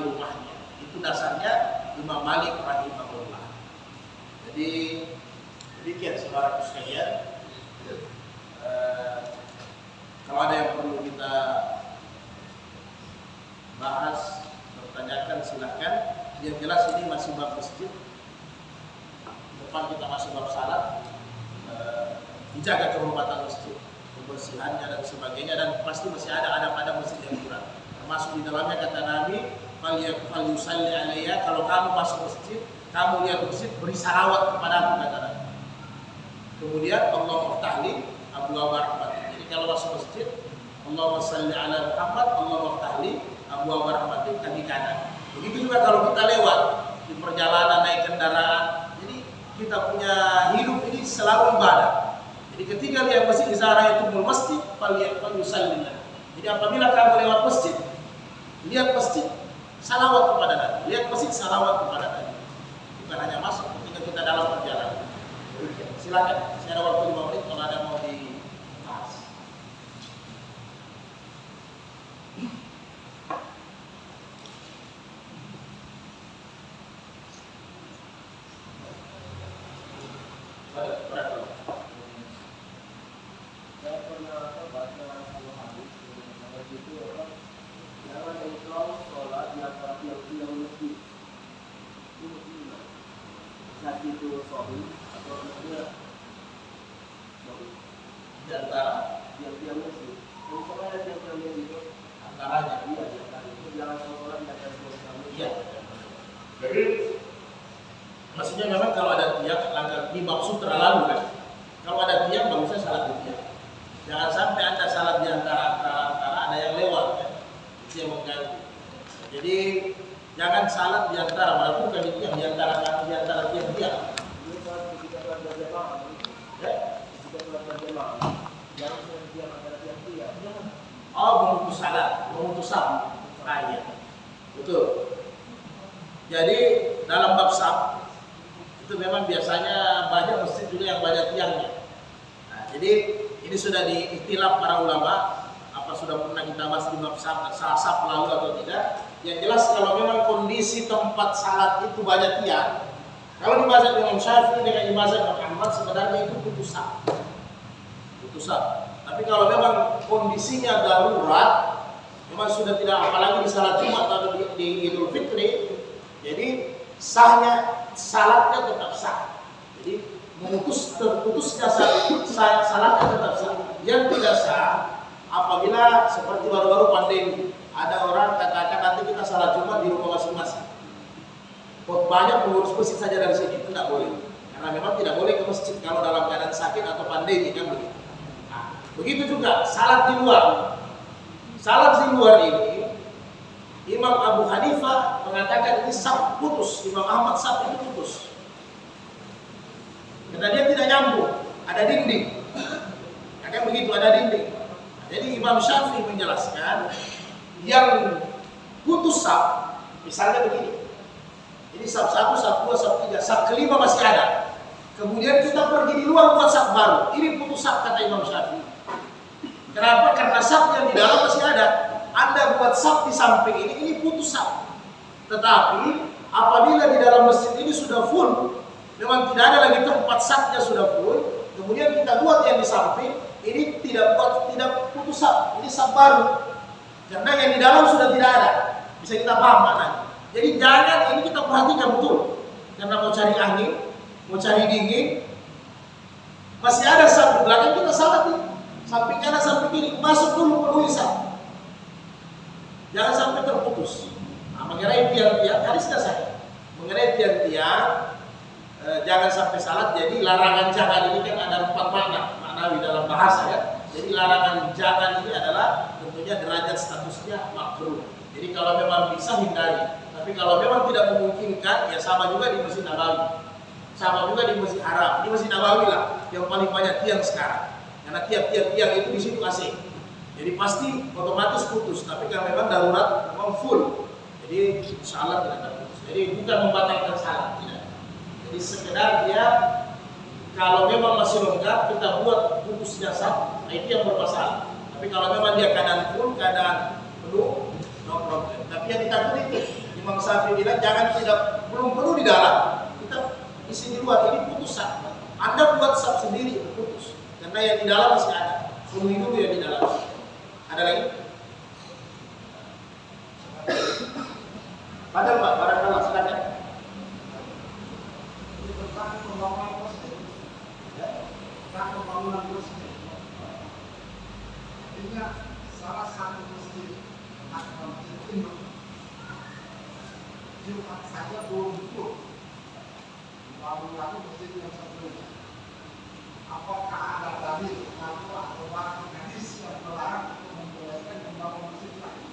rumahnya. Itu dasarnya Imam Malik rahimahullah. Jadi demikian saudaraku sekalian. Kalau ada yang perlu kita bahas, pertanyakan silahkan. Yang jelas ini masih bab masjid. Depan kita masih bab salat. Dijaga kehormatan masjid, kebersihannya dan sebagainya, dan pasti masih ada masjid yang kurang. Termasuk di dalamnya kata Nabi, "Fal yusalli alayya." Kalau kamu masuk masjid, kamu lihat masjid, beri salawat kepada aku, kata Nabi. Kemudian Allahumma ftahli abwaaba rahmatik. Jadi kalau masuk masjid, Allahumma shalli ala Muhammad, Allahumma ftahli abwaaba rahmatik kaki kanan. Begitu juga kalau kita lewat di perjalanan naik kendaraan. Jadi kita punya hidup ini selalu ibadah. Jadi ketika lihat masjid izarah itu masjid, fal yusalli. Jadi apabila kamu lewat masjid, lihat masjid, salawat kepada Nabi. Lihat masjid, salawat kepada Nabi. Bukan hanya masuk ketika kita dalam perjalanan. Silakan, saya ada waktu 5 menit kalau ada mau dibahas. Saya pernah baca sebuah hadis yang itu jangan engkau sholat di antara tiang-tiang masjid. Itu gimana? Saat itu sahih atau maksudnya Di antara tiang-tiang masjid. Kalau sholat ada tiang-tiang masjid itu antaranya, iya itu jangan sholat di antara tiang masjid. iya. Jadi maksudnya memang kalau ada tiang, langkah di bab sutra lalu kan. Kalau ada tiang, bagusnya salat di tiang. Jangan sampai Anda salat di antara ada yang lewat kan. Itu yang mengganggu. Jadi jangan salat di antara, walaupun bukan di tiang, di antara tiang-tiang. Ini kalau kita sholat berjamaah, Ya. kita sholat berjamaah, jangan sholat tiang antara tiang-tiang. Oh, memutus salat, memutus saf. Nah, iya. Betul. Jadi dalam bab saf itu memang biasanya banyak masjid juga yang banyak tiangnya. Nah, jadi ini sudah diiktilaf para ulama, apa sudah pernah kita bahas di bab saf lalu atau tidak. Yang jelas kalau memang kondisi tempat salat itu banyak tiang, kalau di mazhab Imam Syafi'i dengan di mazhab Muhammad sebenarnya itu putus saf. Tapi kalau memang kondisinya darurat, memang sudah tidak, apalagi di salat Jumat atau di Idul Fitri, jadi sahnya salatnya tetap sah. Jadi terputusnya salatnya tetap sah. Yang tidak sah apabila seperti baru-baru pandemi, ada orang katakan nanti kita salat Jumat di rumah masing-masing. Banyak pengurus masjid saja dari sini, itu tidak boleh. Karena memang tidak boleh ke masjid kalau dalam keadaan sakit atau pandemi kan begitu. Nah, begitu juga salat di luar. Salat di luar ini Imam Abu Hanifah mengatakan ini saf putus, Imam Ahmad saf itu putus. Karena dia tidak nyambung, ada dinding. Kan begitu, ada dinding. Jadi Imam Syafi'i menjelaskan yang putus saf, misalnya begini. Ini saf 1, saf 2, saf 3, saf kelima masih ada. Kemudian kita pergi di luar buat saf baru. Ini putus saf kata Imam Syafi'i. Kenapa? Karena saf yang di dalam masih ada. Anda buat saf di samping ini putus saf. Tetapi apabila di dalam masjid ini sudah full, memang tidak ada lagi tempat safnya sudah full, kemudian kita buat yang di samping, ini tidak putus saf, ini saf baru. Karena yang di dalam sudah tidak ada. Bisa kita paham maknanya. Jadi jangan, ini kita perhatikan betul. Karena mau cari angin, mau cari dingin, masih ada saf di belakang, kita salat nih. Samping kanan, samping kiri, masuk dulu penuhi saf. Jangan sampai terputus. Nah, mengenai tiang-tiang, hadis saya. Mengenai tiang-tiang, jangan sampai salat. Jadi larangan jangan ini kan ada 4 maknawi dalam bahasa ya. Jadi larangan jangan ini adalah tentunya derajat statusnya makruh. Jadi kalau memang bisa hindari. Tapi kalau memang tidak memungkinkan, ya sama juga di Masjid Nabawi. Sama juga di Masjid Haram. Di Masjid Nabawi lah yang paling banyak tiang sekarang. Karena tiap-tiap tiang itu di situ AC. Jadi pasti otomatis putus, tapi kalau memang darurat, memang full. Jadi insya Allah tidak akan putus. Jadi bukan membatalkan salat, tidak. Jadi sekedar dia kalau memang masih lengkap kita buat putusnya sah, nah itu yang bermasalah. Tapi kalau memang dia keadaan full, keadaan penuh, no problem. Tapi yang ditakuti itu Imam Syafi'i bilang jangan belum penuh di dalam, kita isi di luar, ini putus sah. Anda buat sah sendiri putus, karena yang di dalam masih ada. Penuhi dulu yang di dalam. Ada lagi? Padahal Pak, barangkali silakan. Ini tentang pembangunan masjid. Tentang pembangunan masjid. Artinya salah satu masjid atau masjid induk Jumat saja belum cukup. Bangun lagi masjid yang sebelumnya. Apakah ada dalil atau hadis yang melarang untuk membolehkan membangun masjid lagi?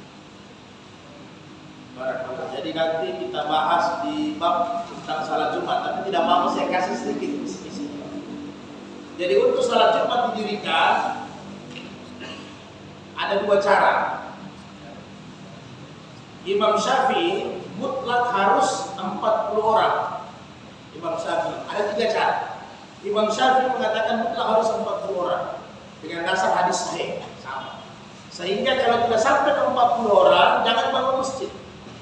Jadi nanti kita bahas di bab tentang salat Jumat, tapi tidak mau saya kasih sedikit misi-misinya. Jadi untuk salat Jumat didirikan ada dua cara. Imam Syafi'i mutlak harus 40 orang. Imam Syafi'i ada 3 cara. Imam Syafi'i mengatakan mutlak harus 40 orang dengan dasar hadis sahih sama. Sehingga kalau tidak sampai ke 40 orang jangan bangun masjid.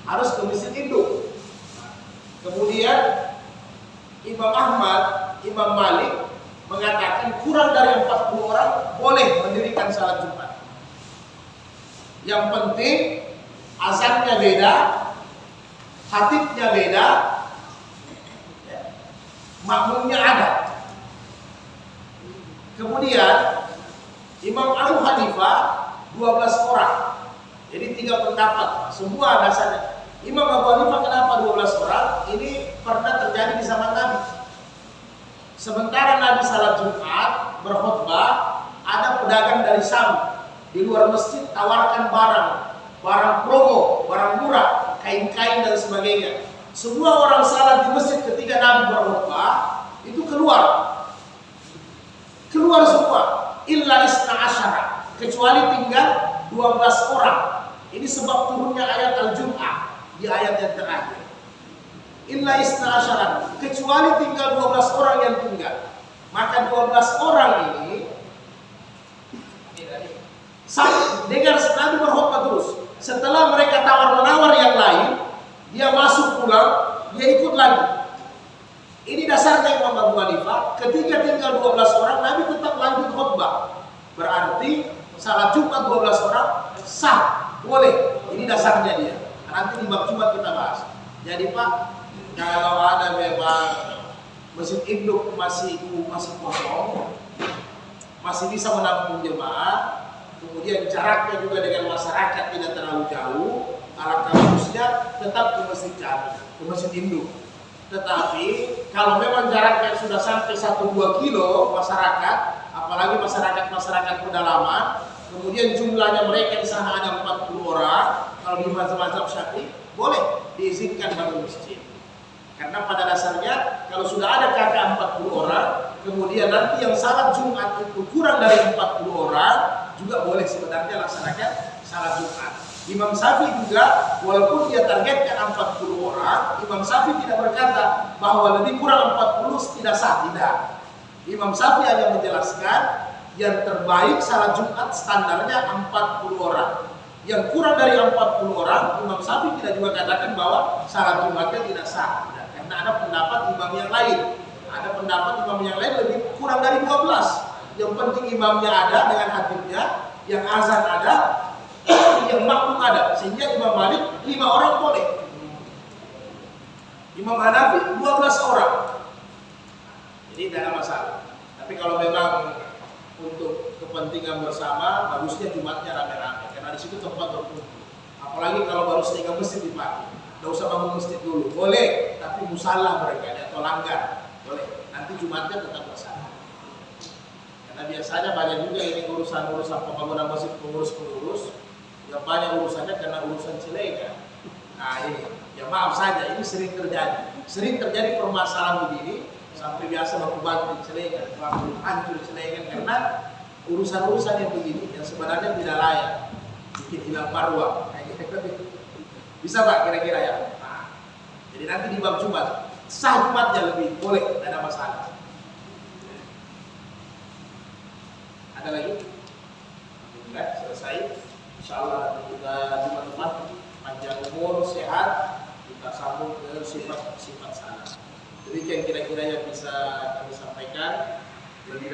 Harus ke masjid induk. Kemudian Imam Ahmad, Imam Malik mengatakan kurang dari 40 orang boleh mendirikan salat Jumat. Yang penting azannya beda, khatibnya beda, makmumnya ada. Kemudian Imam Abu Hanifah 12 orang. Jadi 3 pendapat, semua dasarnya. Imam Abu Hanifah kenapa 12 orang? Ini pernah terjadi di zaman Nabi. Sementara Nabi salat Jumat berkhutbah, ada pedagang dari Sam di luar masjid tawarkan barang promo, barang murah, kain-kain dan sebagainya. Semua orang salat di masjid ketika Nabi berkhutbah itu keluar semua, illa isna asyara, kecuali tinggal 12 orang. Ini sebab turunnya ayat Al-Jum'ah di ayat yang terakhir. Illa isna asyara, kecuali tinggal 12 orang yang tinggal. Maka 12 orang ini dengar Nabi berkhutbah terus. Setelah mereka tawar-menawar yang lain, dia masuk pulang, dia ikut lagi. Ini dasarnya Imam Abu Hanifah. Ketika tinggal 12 orang, Nabi tetap lanjut khutbah. Berarti salat Jumat 12 orang sah. Boleh, ini dasarnya dia. Nanti di bab Jumat kita bahas. Jadi Pak, kalau ada memang masjid induk masih kosong, masih bisa menampung jemaah, kemudian jaraknya juga dengan masyarakat tidak terlalu jauh, alangkah bagusnya tetap ke masjid kami, ke masjid induk. Tetapi kalau memang jaraknya sudah sampai 1-2 kilo masyarakat, apalagi masyarakat pedalaman, kemudian jumlahnya mereka di sana ada 40 orang, kalau di mazhab Syafi'i boleh diizinkan bangun masjid. Karena pada dasarnya kalau sudah ada kakak 40 orang, kemudian nanti yang salat Jumat itu kurang dari 40 orang, juga boleh sebenarnya laksanakan salat Jumat. Imam Syafi'i juga walaupun dia targetkan 40 orang, Imam Syafi'i tidak berkata bahwa lebih kurang 40 tidak sah, tidak. Imam Syafi'i hanya menjelaskan yang terbaik salat Jumat standarnya 40 orang. Yang kurang dari 40 orang, Imam Syafi'i tidak juga katakan bahwa salat Jumatnya tidak sah. Tidak. Karena ada pendapat imam yang lain. Ada pendapat imam yang lain lebih kurang dari 12. Yang penting imamnya ada dengan khatibnya, yang azan ada, yang makmum ada. Sehingga Imam Malik 5 orang boleh. Imam Hanafi 12 orang. Jadi tidak ada masalah. Tapi kalau memang untuk kepentingan bersama, bagusnya Jumatnya rame-rame karena di situ tempat berkumpul. Apalagi kalau baru setengah masjid dipakai, tidak usah bangun masjid dulu. Boleh, tapi musalah mereka atau langgar. Boleh. Nanti Jumatnya tetap bersama. Karena biasanya banyak juga ini urusan-urusan pembangunan masjid, pengurus-pengurus yang banyak urusannya karena urusan cilekan. Nah ini, ya maaf saja, ini sering terjadi permasalahan begini. Sampai biasa baku bantu celekan, baku hancur celekan karena urusan-urusan yang begini yang sebenarnya tidak layak, bikin hilang marwah. Bisa Pak kira-kira ya? Nah, jadi nanti di bab Jumat sah Jumatnya lebih boleh, tidak ada masalah. Ada lagi? Alhamdulillah selesai. Insyaallah kita Jumat depan panjang umur, sehat, kita sambung ke sifat-sifat salat. Demikian kira-kira yang bisa kami sampaikan. Lebih